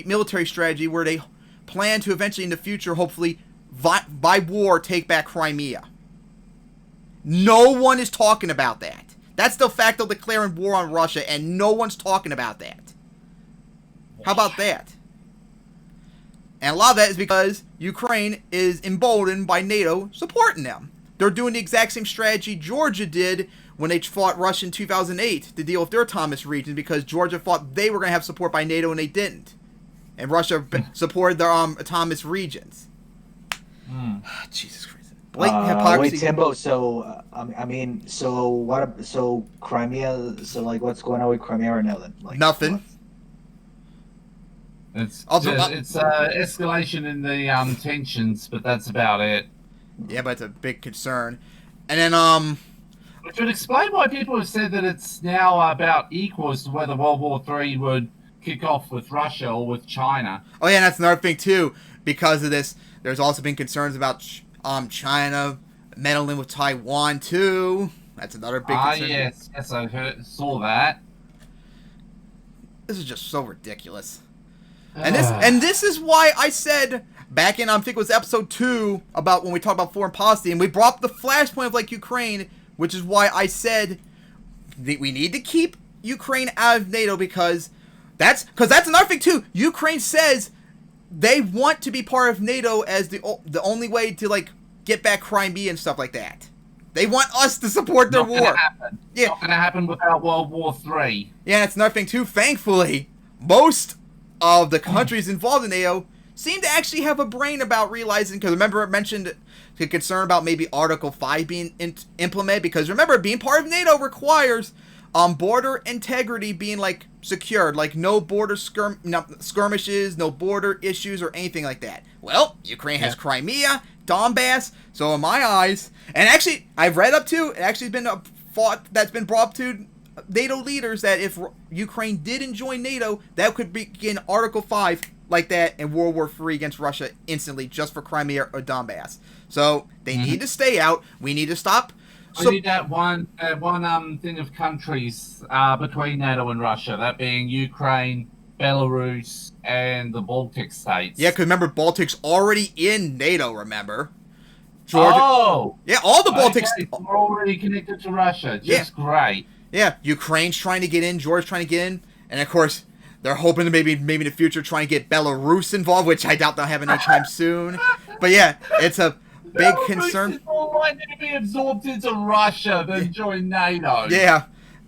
military strategy, where they plan to eventually in the future, hopefully, by war, take back Crimea. No one is talking about that. That's the fact of declaring war on Russia, and no one's talking about that. How about that? And a lot of that is because Ukraine is emboldened by NATO supporting them. They're doing the exact same strategy Georgia did when they fought Russia in 2008 to deal with their autonomous regions, because Georgia thought they were going to have support by NATO and they didn't. And Russia supported their autonomous regions. Jesus Christ. Blatant hypocrisy. Wait, Timbo, so, I mean, so what, so Crimea, so like what's going on with Crimea right now then? Like, nothing. It's escalation in the tensions, but that's about it. Yeah, but it's a big concern. And then, which would explain why people have said that it's now about equals to whether World War III would kick off with Russia or with China. Oh yeah, and that's another thing too. Because of this, there's also been concerns about China meddling with Taiwan too. That's another big concern. Yes, I saw that. This is just so ridiculous. And this is why I said back in I think it was episode 2 about when we talked about foreign policy, and we brought up the flashpoint of like Ukraine, which is why I said that we need to keep Ukraine out of NATO, because that's another thing too. Ukraine says they want to be part of NATO as the only way to like get back Crimea and stuff like that. They want us to support their war. Yeah, not gonna happen without World War III. Yeah, that's another thing too. Thankfully, most of the countries involved in NATO seem to actually have a brain about realizing, because remember it mentioned the concern about maybe Article 5 being implemented, because remember, being part of NATO requires border integrity being like secured, like no border skirmishes, no border issues or anything like that. Well, Ukraine has Crimea, Donbass, so in my eyes, and actually I've read up to, it actually has been a thought that's been brought up to NATO leaders that if Ukraine didn't join NATO, that could begin Article 5 like that in World War III against Russia instantly, just for Crimea or Donbass. So they need to stay out. We need to stop. We need that one thing of countries between NATO and Russia, that being Ukraine, Belarus, and the Baltic states. Yeah, because remember, Baltic's already in NATO, remember? Georgia. Oh! Yeah, all the Baltics. Okay, we're already connected to Russia. Just great. Yeah, Ukraine's trying to get in, Georgia's trying to get in, and of course, they're hoping to maybe in the future try and get Belarus involved, which I doubt they'll have anytime soon. But yeah, it's a big concern. Belarus is more likely to be absorbed into Russia than join NATO. Yeah,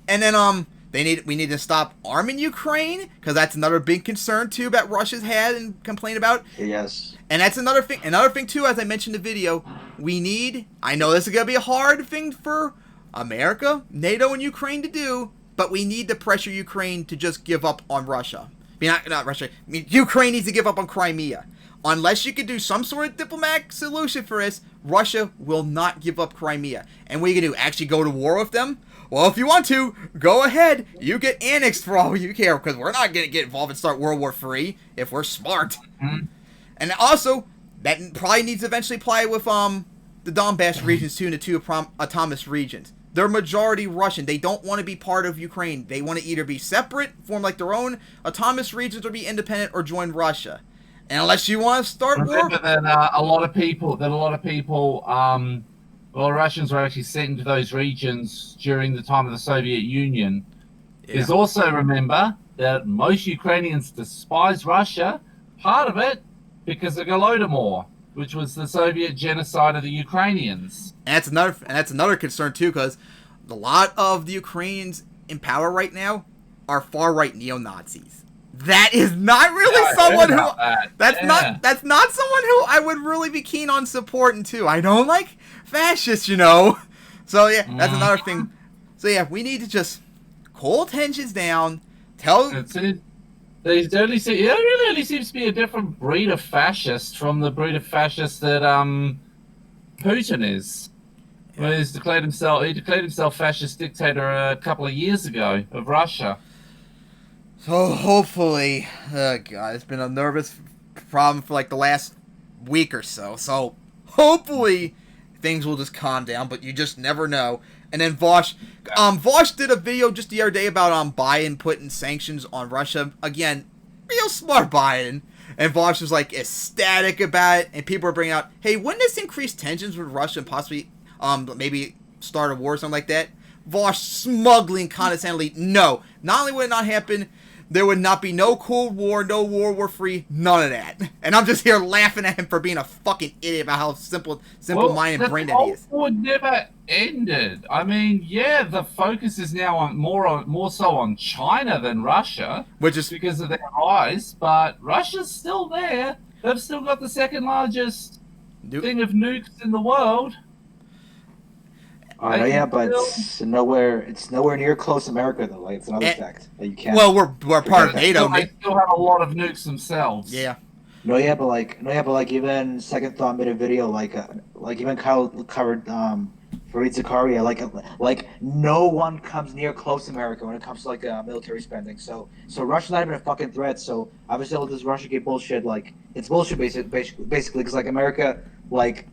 and then we need to stop arming Ukraine, because that's another big concern too that Russia's had and complained about. Yes. And that's another thing. Another thing too, as I mentioned in the video, we need. I know this is gonna be a hard thing for America, NATO, and Ukraine to do, but we need to pressure Ukraine to just give up on Russia. I mean, not Russia. I mean, Ukraine needs to give up on Crimea. Unless you can do some sort of diplomatic solution for this, Russia will not give up Crimea. And what are you going to do? Actually go to war with them? Well, if you want to, go ahead. You get annexed for all you care, because we're not going to get involved and start World War III if we're smart. And also, that probably needs to eventually apply with the Donbass regions too, and the two autonomous regions. they're majority Russian. They don't want to be part of Ukraine. They want to either be separate, form like their own autonomous regions, or be independent, or join Russia. And unless you want to start Remember war, that a lot of people, Russians were actually sent into those regions during the time of the Soviet Union. Is also remember that most Ukrainians despise Russia. Part of it because of Holodomor, which was the Soviet genocide of the Ukrainians. And that's another concern too, because a lot of the Ukrainians in power right now are far right neo-Nazis. That is not really someone who that's not someone who I would really be keen on supporting too. I don't like fascists, you know. So yeah, that's another thing. So yeah, we need to just cool tensions down. There really seems to be a different breed of fascist from the breed of fascist that Putin is. Well, he declared himself fascist dictator a couple of years ago of Russia. So hopefully, God, it's been a nervous problem for like the last week or so. So hopefully things will just calm down, but you just never know. And then Vosh did a video just the other day about Biden putting sanctions on Russia. Again, real smart Biden. And Vosh was like ecstatic about it, and people are bringing out, hey, wouldn't this increase tensions with Russia and possibly maybe start a war or something like that? Vosh smugly, condescendingly, no. Not only would it not happen, there would not be no Cold War, no World War III, none of that. And I'm just here laughing at him for being a fucking idiot about how simple-minded and brain dead he is. The war never ended. I mean, yeah, the focus is now more so on China than Russia, which is because of their rise. But Russia's still there. They've still got the second largest thing of nukes in the world. Yeah, but it's nowhere near close to America though. Like it's another fact that you can't. Well, we're part of NATO. They still have a lot of nukes themselves. Yeah. But even Second Thought made a video like even Kyle covered Fareed Zakaria like no one comes near close to America when it comes to like military spending. So Russia's not even a fucking threat. So obviously all this Russiagate bullshit, like it's bullshit basically because like America like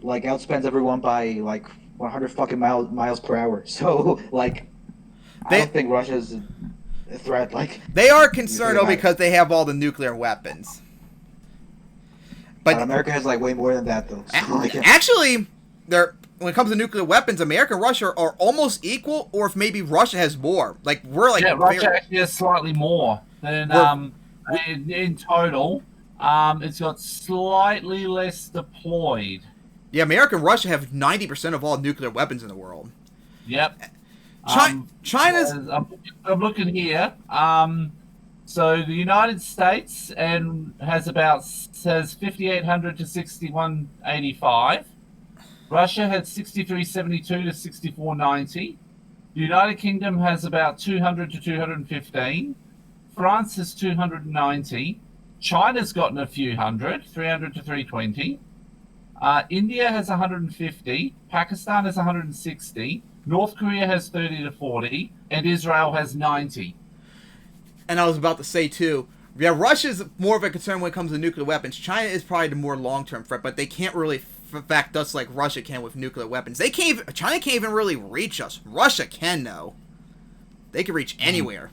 outspends everyone by like 100 fucking miles per hour. So like I don't think Russia's a threat. Like they are concerned though because they have all the nuclear weapons. But America has like way more than that though. So, actually, when it comes to nuclear weapons, America and Russia are almost equal, or if maybe Russia has more. Like we're like Russia actually has slightly more than in total. It's got slightly less deployed. Yeah, America and Russia have 90% of all nuclear weapons in the world. Yep. China's. I'm looking here. So the United States has 5,800 to 6,185. Russia had 6,372 to 6,490. The United Kingdom has about 200 to 215. France has 290. China's gotten a few hundred, 300 to 320. India has 150. Pakistan has 160. North Korea has 30 to 40. And Israel has 90. And I was about to say, too, yeah, Russia's more of a concern when it comes to nuclear weapons. China is probably the more long-term threat, but they can't really affect us like Russia can with nuclear weapons. China can't even really reach us. Russia can, though. They can reach anywhere.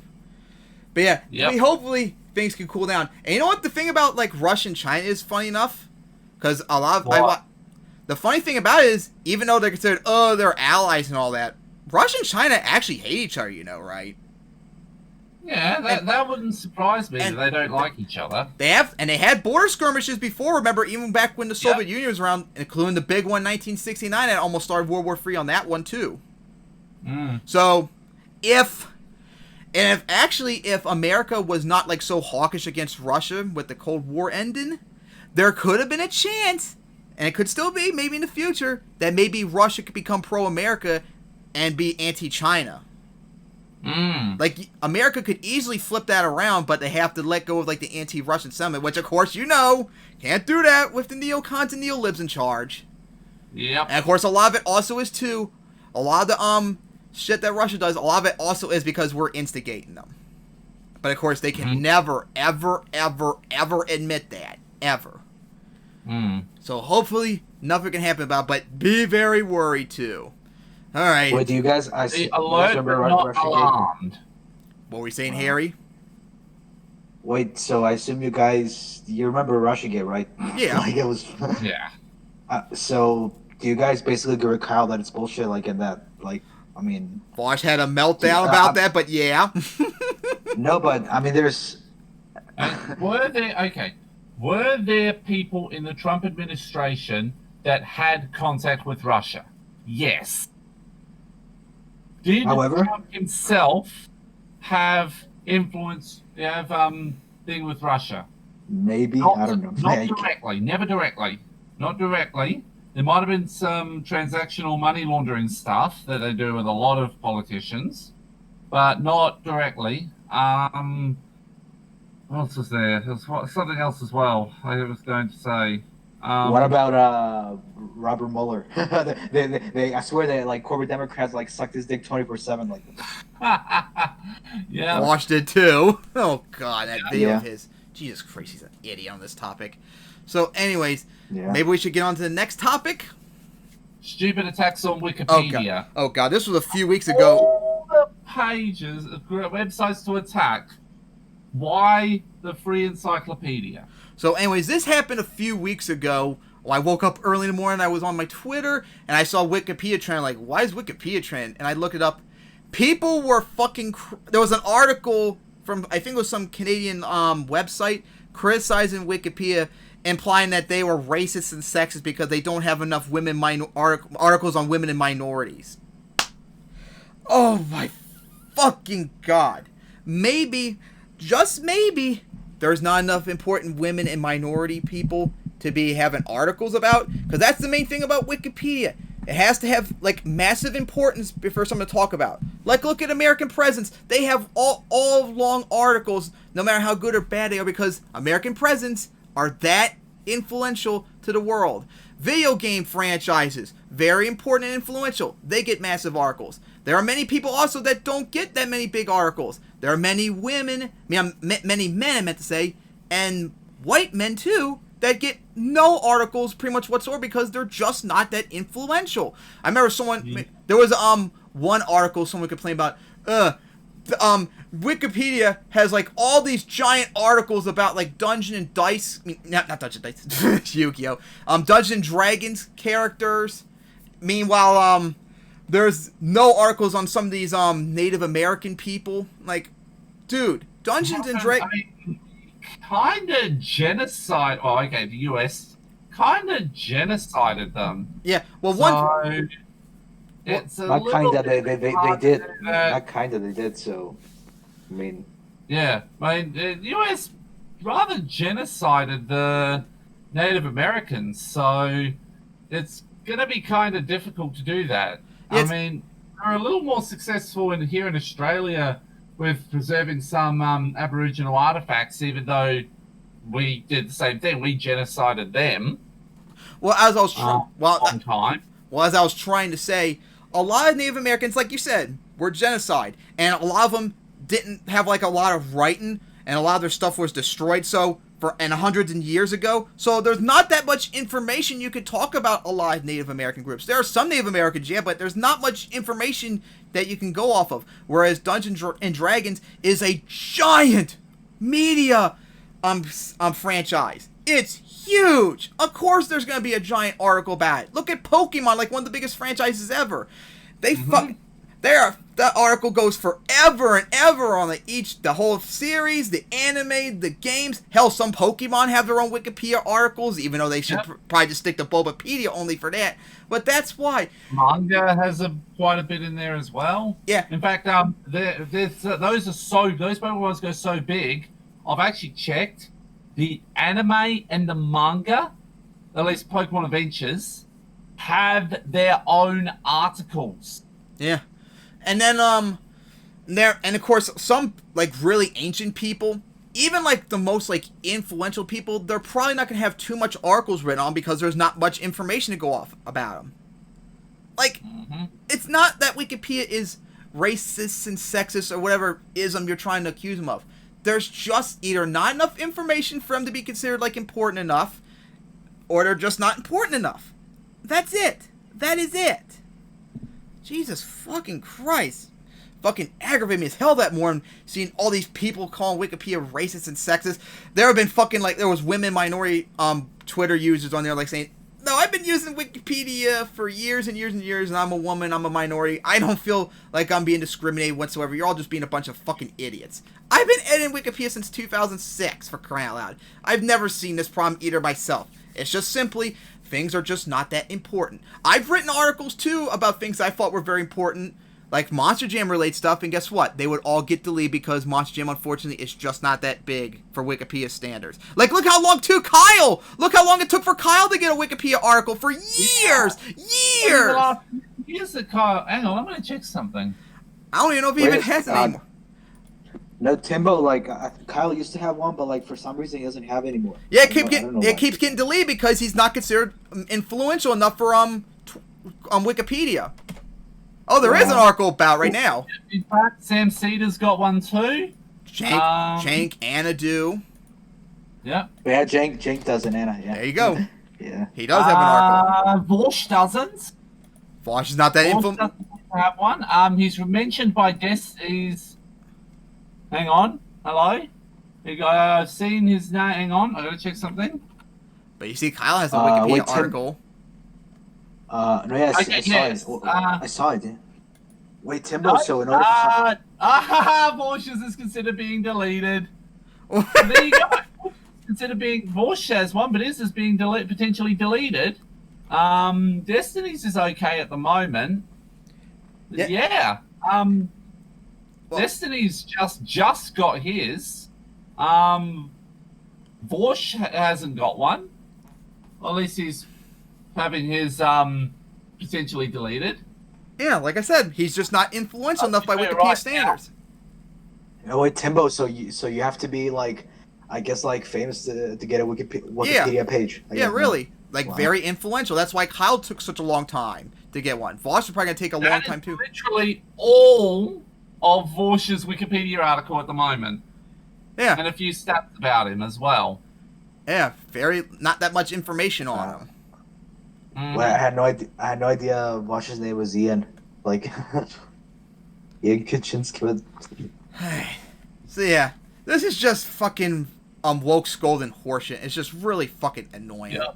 But yeah, hopefully things can cool down. And you know what the thing about like Russia and China is funny enough? Because a lot of the funny thing about it is, even though they're considered, they're allies and all that, Russia and China actually hate each other, you know, right? Yeah, that wouldn't surprise me that they don't like each other. They had border skirmishes before, remember, even back when the Soviet Union was around, including the big one in 1969, that almost started World War III on that one, too. So, if America was not, like, so hawkish against Russia with the Cold War ending, there could have been a chance, and it could still be, maybe in the future, that maybe Russia could become pro-America and be anti-China. Like, America could easily flip that around, but they have to let go of, like, the anti-Russian sentiment, which, of course, you know, can't do that with the neocons and neolibs in charge. Yep. And, of course, a lot of it also is, too, a lot of the, shit that Russia does, a lot of it also is because we're instigating them. But, of course, they can never, ever, ever, ever admit that. Ever. So, hopefully, nothing can happen about it, but be very worried, too. All right. Wait, do you guys? The you guys alert, remember but not Russiagate? alarmed. What were we saying, Harry? Wait, so I assume you remember Russiagate, right? Yeah. Like it was. Yeah. So do you guys basically agree with Kyle that it's bullshit? Like in that, like, I mean. Vosh had a meltdown about that, but yeah. No, but I mean, there's. Were there people in the Trump administration that had contact with Russia? Yes. Did However, Trump himself have influence, thing with Russia? Maybe, I don't know. Not directly, never directly. Not directly. There might have been some transactional money laundering stuff that they do with a lot of politicians, but not directly. What else was there? There was something else as well I was going to say. What about Robert Mueller? I swear that like corporate Democrats like sucked his dick 24/7 like. Yeah. Watched it too. Oh god, that video Yeah. of his. Jesus Christ, he's an idiot on this topic. So, anyways, Yeah. maybe we should get on to the next topic. Stupid attacks on Wikipedia. Oh god, this was a few weeks ago. All the pages, websites to attack. Why the free encyclopedia? So, anyways, this happened a few weeks ago. Well, I woke up early in the morning. I was on my Twitter and I saw Wikipedia trend. Like, why is Wikipedia trend? And I looked it up. People were fucking. There was an article from I think it was some Canadian website criticizing Wikipedia, implying that they were racist and sexist because they don't have enough women articles on women and minorities. Oh my fucking god! Maybe, just maybe, there's not enough important women and minority people to be having articles about, because that's the main thing about Wikipedia. It has to have like massive importance for someone to talk about. Like, look at American presidents. They have all long articles, no matter how good or bad they are, because American presidents are that influential to the world. Video game franchises, very important and influential. They get massive articles. There are many people also that don't get that many big articles. There are many women, many men, I meant to say, and white men too, that get no articles pretty much whatsoever because they're just not that influential. I remember there was one article someone complained about, Wikipedia has like all these giant articles about like Dungeon and Dice, not Dungeon and Dice, Yu-Gi-Oh! Dungeons and Dragons characters. Meanwhile, there's no articles on some of these Native American people. Like, dude, Dungeons and Dragons. Kind of genocide. Oh, okay, the US kind of genocided them. Yeah, well, it's a not kind of. They did. That, not kind of. They did. So, I mean. Yeah, I mean, the US rather genocided the Native Americans, so it's gonna be kind of difficult to do that. I mean, they're a little more successful here in Australia with preserving some Aboriginal artifacts, even though we did the same thing. We genocided them. Well, as I was as I was trying to say, a lot of Native Americans, like you said, were genocide, and a lot of them didn't have like a lot of writing, and a lot of their stuff was destroyed. And hundreds of years ago, so there's not that much information you could talk about a lot of Native American groups. There are some Native Americans, yeah, but there's not much information that you can go off of. Whereas Dungeons and Dragons is a giant media franchise. It's huge. Of course, there's gonna be a giant article about it. Look at Pokemon, like one of the biggest franchises ever. That article goes forever and ever on the whole series, the anime, the games. Hell, some Pokemon have their own Wikipedia articles, even though they should probably just stick to Bulbapedia only for that. But that's why. Manga has quite a bit in there as well. Yeah. In fact, those Pokemon go so big. I've actually checked the anime and the manga, at least Pokemon Adventures, have their own articles. Yeah. And then, and of course, some, like, really ancient people, even, like, the most, like, influential people, they're probably not going to have too much articles written on because there's not much information to go off about them. Like, it's not that Wikipedia is racist and sexist or whatever ism you're trying to accuse them of. There's just either not enough information for them to be considered, like, important enough, or they're just not important enough. That's it. That is it. Jesus fucking Christ. Fucking aggravate me as hell that morning, seeing all these people calling Wikipedia racist and sexist. There have been fucking, like, there was women minority Twitter users on there, like, saying, no, I've been using Wikipedia for years and years and years, and I'm a woman, I'm a minority. I don't feel like I'm being discriminated whatsoever. You're all just being a bunch of fucking idiots. I've been editing Wikipedia since 2006, for crying out loud. I've never seen this problem either myself. It's just simply, things are just not that important. I've written articles, too, about things I thought were very important, like Monster Jam related stuff, and guess what? They would all get deleted because Monster Jam, unfortunately, is just not that big for Wikipedia standards. Like, look how long took Kyle! Look how long it took for Kyle to get a Wikipedia article for years! Years! Here's the Kyle. Hang on, I'm going to check something. I don't even know if he even has it anymore. No, Timbo, like, Kyle used to have one, but, like, for some reason he doesn't have it anymore. Yeah, it keeps getting deleted because he's not considered influential enough for Wikipedia. Oh, there is an article about right now. In fact, Sam Cedar's got one too. Jank, Anna do. Yeah. Yeah, Jank does an Anna, yeah. There you go. Yeah. He does have an article. Vosh doesn't. Vosh is not that influential. doesn't have one. He's mentioned by is. Hang on. Hello? I've seen his name. Hang on. I gotta check something. But you see, Kyle has a Wikipedia article. No, yeah, I saw it. Yeah. Wait, Timbo, so in order for Vosh's is considered being deleted. There you go. Considered being Vosh has one, but his is being potentially deleted. Destiny's is okay at the moment. Yeah. Destiny's just got his. Vosh hasn't got one. Well, at least he's having his potentially deleted. Yeah, like I said, he's just not influential enough by Wikipedia standards. Oh wait, Timbo, so you have to be like, I guess, like, famous to get a Wikipedia page. Yeah, really. Like, very influential. That's why Kyle took such a long time to get one. Vosh is probably going to take a long time too. Literally all of Vosh's Wikipedia article at the moment. Yeah. And a few stats about him as well. Yeah, not that much information on him. Well, I had no idea Vosh's name was Ian. Like, Ian Kaczynski. So yeah, this is just fucking woke scolding horseshit. It's just really fucking annoying. Yeah.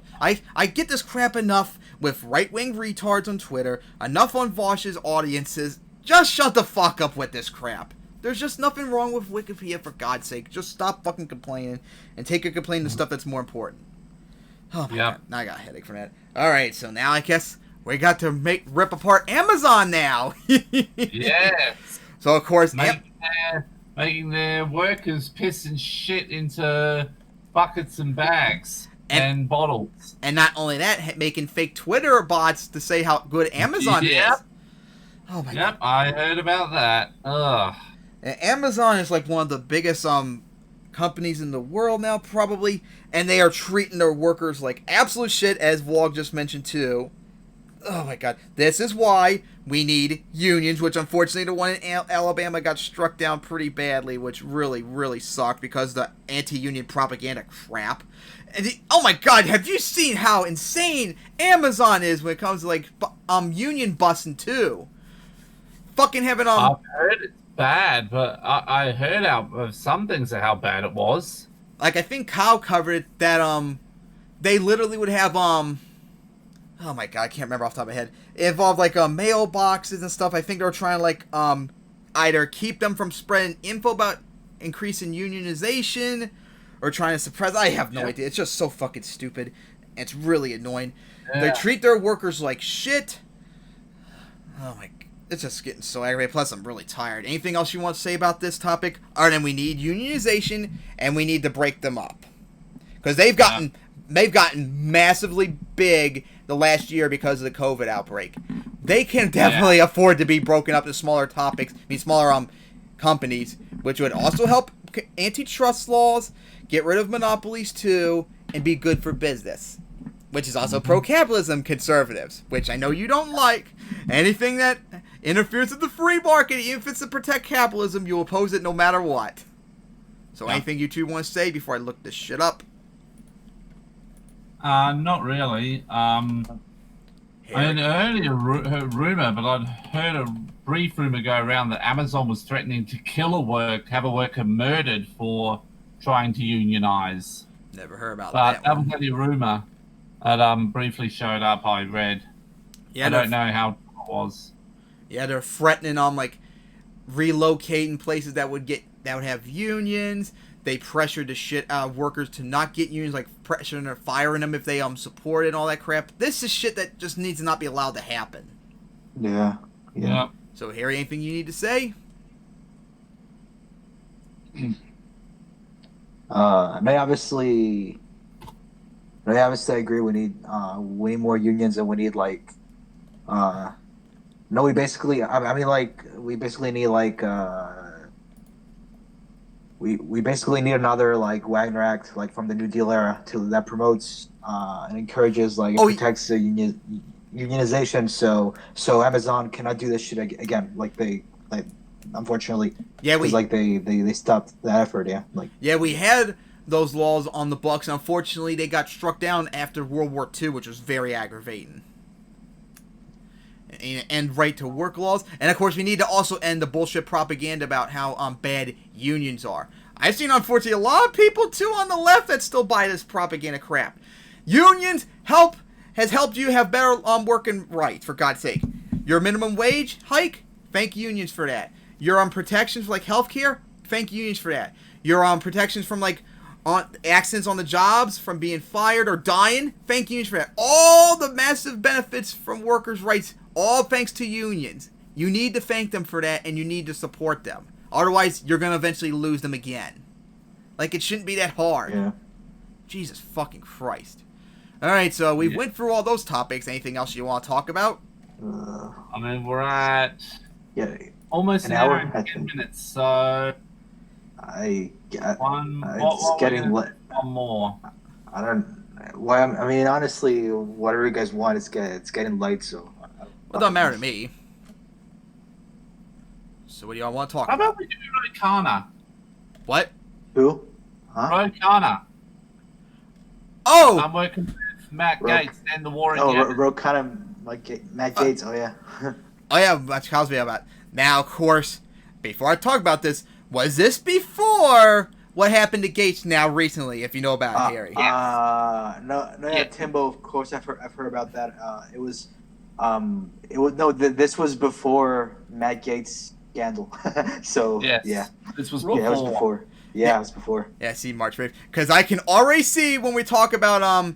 I get this crap enough with right-wing retards on Twitter, enough on Vosh's audiences. Just shut the fuck up with this crap. There's just nothing wrong with Wikipedia, for God's sake. Just stop fucking complaining and take your complaining to stuff that's more important. Oh my God, now I got a headache from that. Alright, so now I guess we got to rip apart Amazon now. Yes. So of course, making their workers piss and shit into buckets and bags and bottles. And not only that, making fake Twitter bots to say how good Amazon is. Oh my God. I heard about that. Ugh. And Amazon is like one of the biggest companies in the world now, probably, and they are treating their workers like absolute shit, as Vlog just mentioned too. Oh my God. This is why we need unions, which unfortunately the one in Alabama got struck down pretty badly, which really, really sucked because of the anti-union propaganda crap. And oh my God, have you seen how insane Amazon is when it comes to like union busting too? Fucking having I've heard it's bad, but I heard of some things of how bad it was. Like, I think Kyle covered it, that they literally would have oh my God, I can't remember off the top of my head. It involved like mailboxes and stuff. I think they were trying to like either keep them from spreading info about increasing unionization or trying to suppress. I have no idea. It's just so fucking stupid. It's really annoying. Yeah. They treat their workers like shit. Oh my God. It's just getting so aggravated. Plus, I'm really tired. Anything else you want to say about this topic? Alright, then we need unionization, and we need to break them up. Because they've gotten massively big the last year because of the COVID outbreak. They can definitely afford to be broken up into smaller topics, smaller companies, which would also help antitrust laws, get rid of monopolies too, and be good for business. Which is also pro-capitalism conservatives, which I know you don't like. Anything that interferes with the free market, even if it's to protect capitalism, you oppose it no matter what. So anything you two want to say before I look this shit up? Not really. I had earlier rumor, but I'd heard a brief rumor go around that Amazon was threatening to have a worker murdered for trying to unionize. Never heard about But that was only a rumor that briefly showed up. I read. Yeah, I don't know how it was. Yeah, they're threatening on like relocating places that would have unions. They pressured the shit out of workers to not get unions, like pressuring or firing them if they support it and all that crap. This is shit that just needs to not be allowed to happen. Yeah. So, Harry, anything you need to say? I mean, obviously, I agree. We need more unions, and we need like, we basically need like, we basically need another like Wagner Act, like from the New Deal era, that promotes and encourages protects the unionization. So Amazon cannot do this shit again. Unfortunately, they stopped that effort. We had those laws on the books. Unfortunately, they got struck down after World War II, which was very aggravating. And right to work laws, and of course we need to also end the bullshit propaganda about how bad unions are. I've seen, unfortunately, a lot of people too on the left that still buy this propaganda crap. Unions has helped you have better working rights, for God's sake. Your minimum wage hike, thank unions for that. Your protections for like healthcare, thank unions for that. Your protections from like accidents on the jobs, from being fired or dying, thank unions for that. All the massive benefits from workers' rights, all thanks to unions. You need to thank them for that, and you need to support them. Otherwise, you're going to eventually lose them again. Like, it shouldn't be that hard. Yeah. Jesus fucking Christ. Alright, so we went through all those topics. Anything else you want to talk about? I mean, we're at almost an hour and 10 minutes, so... It's getting late. One more. I don't... Well, I mean, honestly, whatever you guys want, it's getting late, so... Well, it doesn't matter to me. So what do y'all want to talk about? How about we do Rokana? What? Who? Huh? Rokana. Oh! I'm working with Matt Gaetz and the war in Yemen. Rokana, Matt Gaetz, oh yeah. Oh yeah, that's tells me about. Now, of course, before I talk about this, was this before what happened to Gaetz now recently, if you know about it, Harry? Timbo, of course, I've heard about that. This was before Matt Gaetz scandal. So yeah, this was before. Yeah, it was before. Yeah, it was before. Yeah, see, March 5th. Because I can already see when we talk about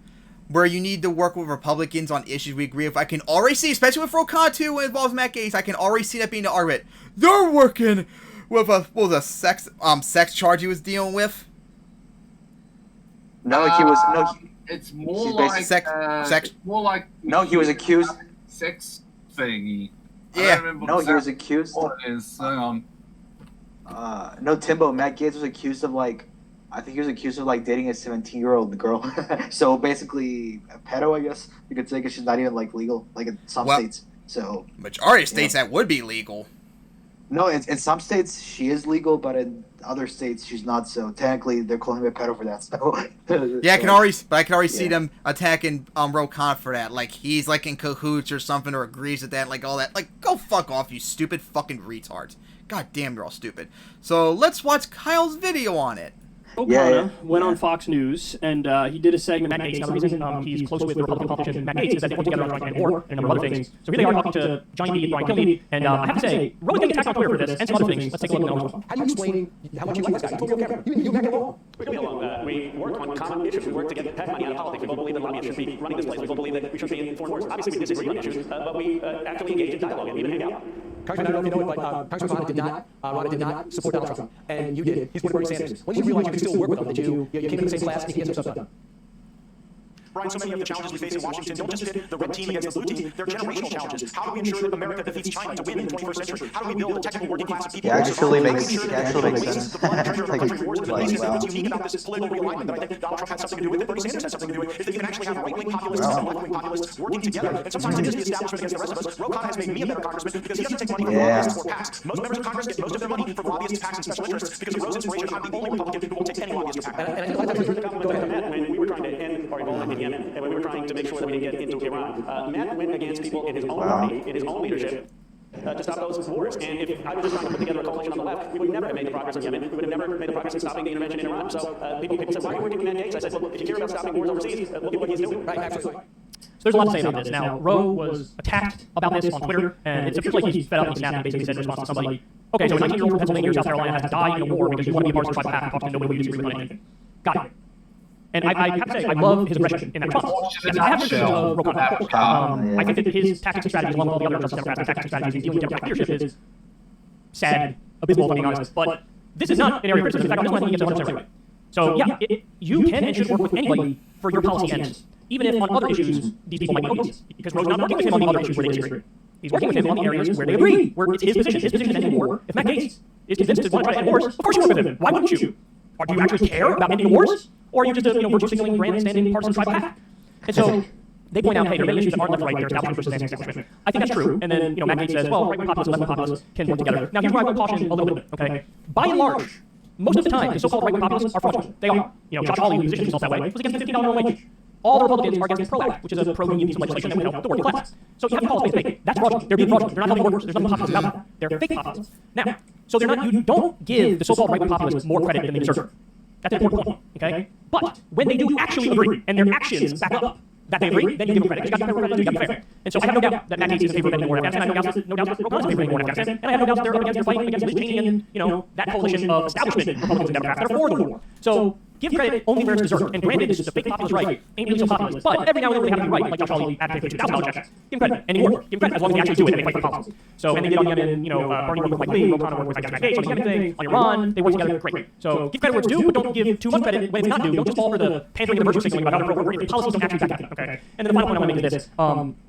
where you need to work with Republicans on issues we agree with. I can already see, especially with Rokana 2 when it involves Matt Gaetz, I can already see that being the argument. They're working with a sex charge he was dealing with. No, he was It's more like sex. More like he was accused. Sex thingy. Yeah. He was accused. What it is? Hang on. Timbo. Matt Gaetz was accused of I think he was accused of dating a 17-year-old girl. So basically, a pedo, I guess you could say, because she's not even legal, in some states. So majority of states that would be legal. No, in some states she is legal, but in other states she's not. So technically, they're calling him a pedo for that. So yeah, I can already see them attacking Rokana for that. Like he's in cahoots or something, or agrees with that, all that. Go fuck off, you stupid fucking retards. God damn, you're all stupid. So let's watch Kyle's video on it. Rokana went on Fox News, and he did a segment. Matt Gaetz. Now, the reason he's close with the Republican politician Matt Gaetz is that they work together on trying to end war and a number of other things. So here they are talking to Johnny D and Brian Kilmeade, and I have to say, Rowan's getting attacked on Twitter for this and some other things. Let's take a look at that one. How do you explain how much you like this guy? You told me on camera. You back him along. We work on common issues. We work to get money out of politics. We both believe that money should be running this place. We both believe that we should be in foreign wars. Obviously, we disagree on issues, but we actually engage in dialogue and even hang out. Congressman, I don't know if you know it, but Congressman Ronna did not support Donald Trump, and you did. He's Bernie Sanders. When did you realize you could still work with him? That you came in the same class and you get some stuff done? Brian, so many of the challenges we face in Washington don't just fit the red team against the blue team. They're generational challenges. How do we ensure that America defeats China to win in the 21st century? How do we build a technical working class of people? It actually makes sense. What's unique about this is political realignment that I think Donald Trump has something to do with it, Bernie Sanders has something to do with it, is that you can actually have right-wing populists and left-wing populists working together. And sometimes it is the establishment against the rest of us. Rokana has made me a better congressman because he doesn't take money from lobbyists or PACs. Most members of Congress get most of their money from lobbyists, PACs, and special interests. Because of Rose's inspiration, I'm the only Republican who won't take any lobbyist or PAC. Go ahead. When we were trying to end our involvement in Yemen, and when we were trying to make sure that we didn't get into Iran, Matt went against people in his own party, in his own leadership, to stop those wars. And if I was just trying to put together a coalition on the left, we would never have made the progress in Yemen. We would have never made the progress in stopping the intervention in Iran. So people said, why are you working with Matt Gaetz? I said, well, if you care about stopping wars overseas, look at what he's doing. Right, absolutely. So there's a lot to say about this. Now, Roe was attacked about this on Twitter, and it appears like he's fed up and snapped and basically said in response to somebody, okay, so a 19-year-old from Pennsylvania or South Carolina has to die in a war because you want to be a part of the tribal path and talk to nobody who disagree with anything. Got it. And I have to say, I love his aggression in that response. Yes, I have criticisms of Ro Khanna. I think that his tactics and strategies, along with all the other Justice Democrats' tactics and strategies in dealing with Democratic leadership is sad, abysmal, if I'm being honest. But this is not an area of criticism. In fact, I'm just letting you get to 100% right. So yeah, you can and should work with anybody for your policy ends, even if on other issues these people might be opposed, because Roe's not working with him on the other issues where they disagree. He's working with him on the areas where they agree, where it's his position. His position is ending war. If Matt Gaetz is convinced to want to try to end wars, of course you work with him. Why wouldn't you? Or do you actually care about ending wars? Or are you just a virtue signaling, grandstanding partisan tribal path? And so they point out, hey, there are many issues that aren't left right, they're establishment versus anti-establishment. I think that's true. And then, Matt Gaetz says, well, right-wing populists and left-wing populists can work together. Now, here's where I would caution a little bit, okay? By and large, most of the time, the so-called right-wing populists are fraudulent. They are. Josh Hawley, who positions himself that way, was against the $15 minimum wage. All the Republicans are against PRO Act, which is a pro-union piece of legislation that would help the working class. So you have to call it fake. That's fraudulent. They're being fraudulent. They're not helping workers. There's nothing populist about that. They're fake populists. Now, so they're not. You don't give the so-called right-wing populists more credit than they deserve. That's an important point, okay? But when they do actually agree, and their actions back up that they agree, then you give them credit. You got to be fair, you got to be fair. And so I have no doubt that Matt Gaetz is in favor of ending war in Afghanistan. I have no doubt that Ro Khanna is in favor of ending war in Afghanistan. And I have no doubt that they're up against, they're fighting against Liz Cheney and, that coalition of establishment Republicans and Democrats that are for the war. So give credit only where it's deserved. And granted, this is a fake populist right, ain't really so populist. But every now and then they have to be right, like Josh Hawley advocated for $2,000 checks. Give him credit. Ending war. Give him credit as long as they actually do it and they fight for policy. So, and they did on Yemen, Bernie worked with Mike Lee, Ro Khanna worked with Matt Gaetz on the Yemen thing, on Iran, they worked together great. So give credit where it's due, but don't give too much credit when it's not due. Don't just fall for the pandering and the virtue signaling about how the policies don't actually back up, okay? And then the final point I want to make is this.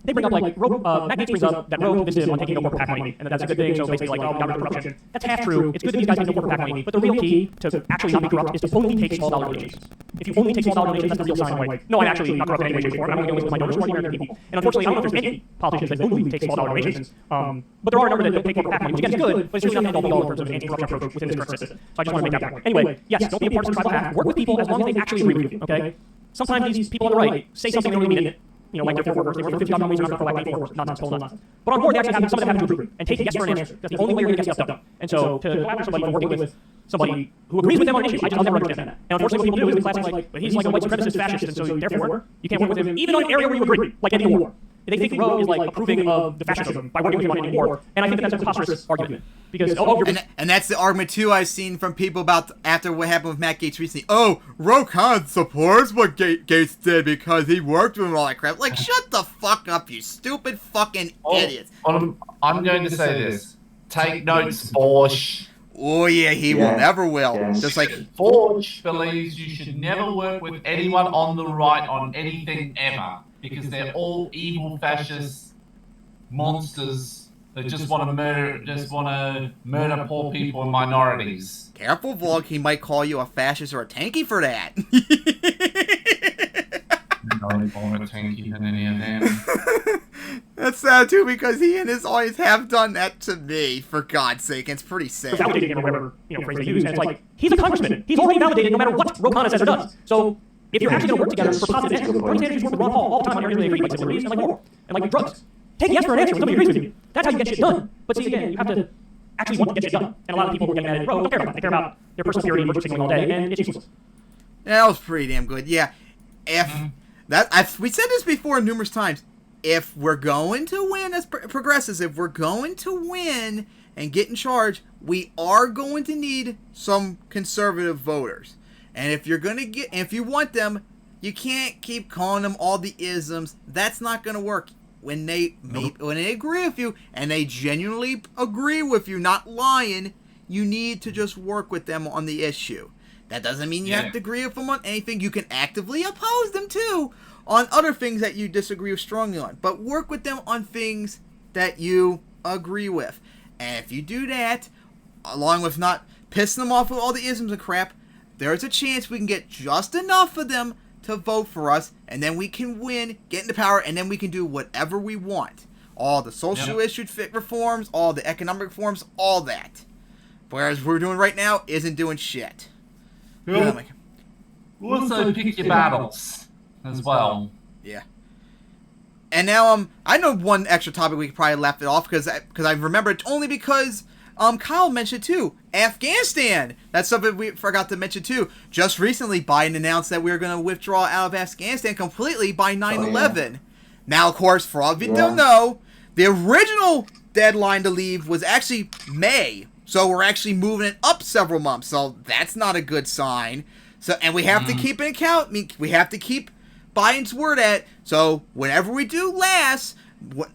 They bring up, Matt Gaetz brings up that Roe convinced him on taking no corporate PAC money, and that's a good thing, so basically, we got rid of corruption. That's half true. It's good that these guys take no corporate PAC money, but the real key to actually not be corrupt is to only take small dollar donations. If you only take small dollar donations, that's the real sign of, no, I'm actually not corrupt in any way, shape, or form, I'm only doing this with my donors who are the American people. And unfortunately, I don't know if there's any politicians that only take small dollar donations, but there are a number that don't take corporate PAC money, which again is good, but it's really not the end all be all in terms of an anti-corruption approach within this current system. So I just want to make that point. Anyway, yes, don't be a partisan tribal path. Work with people as long as they actually agree with you, okay? Sometimes these people on the right say something they don't really mean it. Like they're for workers, they work for $50 minimum wage, they're not for pro-white workers, nonsense, total nonsense. But on board, they actually have, some of them have to agree and take yes for an answer. That's the only way you're going to get stuff done. And so to go after somebody for working with somebody who agrees with them on an issue, I'll never understand that. And unfortunately, what people do is the classic, but he's like a white supremacist fascist, and so therefore, you can't work with him even on an area where you agree, like ending a war. They think Roe is approving of the fascism by working with him on ending war, and I think that's a preposterous argument. Because and that's the argument too I've seen from people about after what happened with Matt Gaetz recently. Oh, Ro Khanna supports what Gaetz did because he worked with him and all that crap. Like, shut the fuck up, you stupid fucking idiots. I'm going to say this. Take notes, Bosch. Oh yeah, he will never will. Just like Forge believes you should never work with anyone on the right on anything ever, because they're all evil fascist monsters that just want to murder poor people and minorities. Careful, Vlog. He might call you a fascist or a tanky for that. No, more tanky than any of them. That's sad too, because he and his always have done that to me. For God's sake, it's pretty sad. Validating him or whatever phrase they use, and it's he's a congressman. He's already validated no matter what Ro Khanna says or does. So if you're actually going to work together for positive ends, Bernie Sanders used to work with Ron Paul all the time on areas where they agree, like civil liberties and war and drugs. Take yes for an answer when somebody agrees with you. That's how you get shit done. But see, again, you have to actually want to get shit done. And a lot of people who are getting mad at Roe don't care about that. They care about their personal security and virtue signaling all day, and it's useless. Yeah, that was pretty damn good. Yeah, we said this before numerous times. If we're going to win as progressives, if we're going to win and get in charge, we are going to need some conservative voters. And if you're gonna if you want them, you can't keep calling them all the isms. That's not gonna work. When they agree with you and they genuinely agree with you, not lying, you need to just work with them on the issue. That doesn't mean you have to agree with them on anything. You can actively oppose them too on other things that you disagree with strongly on. But work with them on things that you agree with. And if you do that, along with not pissing them off with all the isms and crap, there's a chance we can get just enough of them to vote for us, and then we can win, get into power, and then we can do whatever we want. All the social issue reforms, all the economic reforms, all that. Whereas we're doing right now isn't doing shit. Also, pick your battles. as well. Yeah. And now I know one extra topic we could probably left it off because I remember it only because Kyle mentioned too. Afghanistan. That's something we forgot to mention too. Just recently, Biden announced that we were going to withdraw out of Afghanistan completely by 9/11. yeah. Now, of course, for all of you who don't know, the original deadline to leave was actually May. So we're actually moving it up several months. So that's not a good sign. So, and we have to keep an account. We have to keep Biden's word at. So whenever we do last,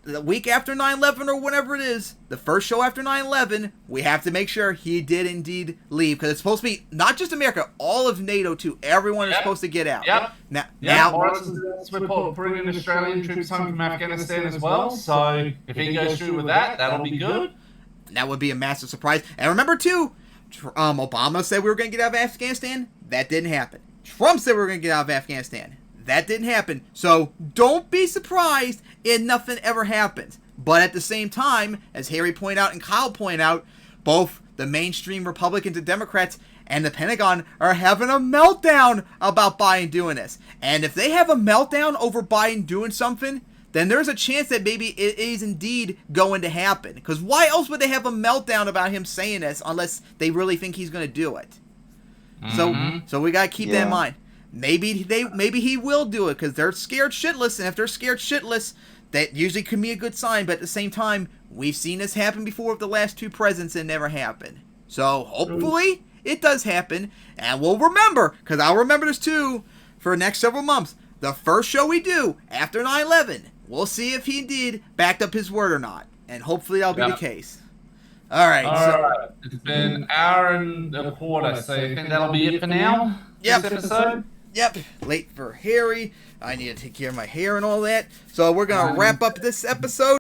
the week after 9/11 or whatever it is, the first show after 9/11, we have to make sure he did indeed leave. Because it's supposed to be not just America, all of NATO too. Everyone is supposed to get out. Yep. Now we're bringing Australian troops home from Afghanistan as well. So if he goes through with that, that'll be good. That would be a massive surprise. And remember too, Obama said we were going to get out of Afghanistan. That didn't happen. Trump said we were going to get out of Afghanistan. That didn't happen. So don't be surprised if nothing ever happens. But at the same time, as Harry pointed out and Kyle pointed out, both the mainstream Republicans and Democrats and the Pentagon are having a meltdown about Biden doing this. And if they have a meltdown over Biden doing something, then there's a chance that maybe it is indeed going to happen. Because why else would they have a meltdown about him saying this unless they really think he's going to do it? So we got to keep that in mind. Maybe he will do it because they're scared shitless, and if they're scared shitless, that usually can be a good sign. But at the same time, we've seen this happen before with the last two presidents and it never happened. So hopefully it does happen, and we'll remember, because I'll remember this too for the next several months. The first show we do after 9/11, we'll see if he indeed backed up his word or not, and hopefully that'll be the case. All right. It's been an hour and a quarter, so I think that'll be it for now. Yep. This episode. Yep. Late for Harry. I need to take care of my hair and all that. So we're going to wrap up this episode.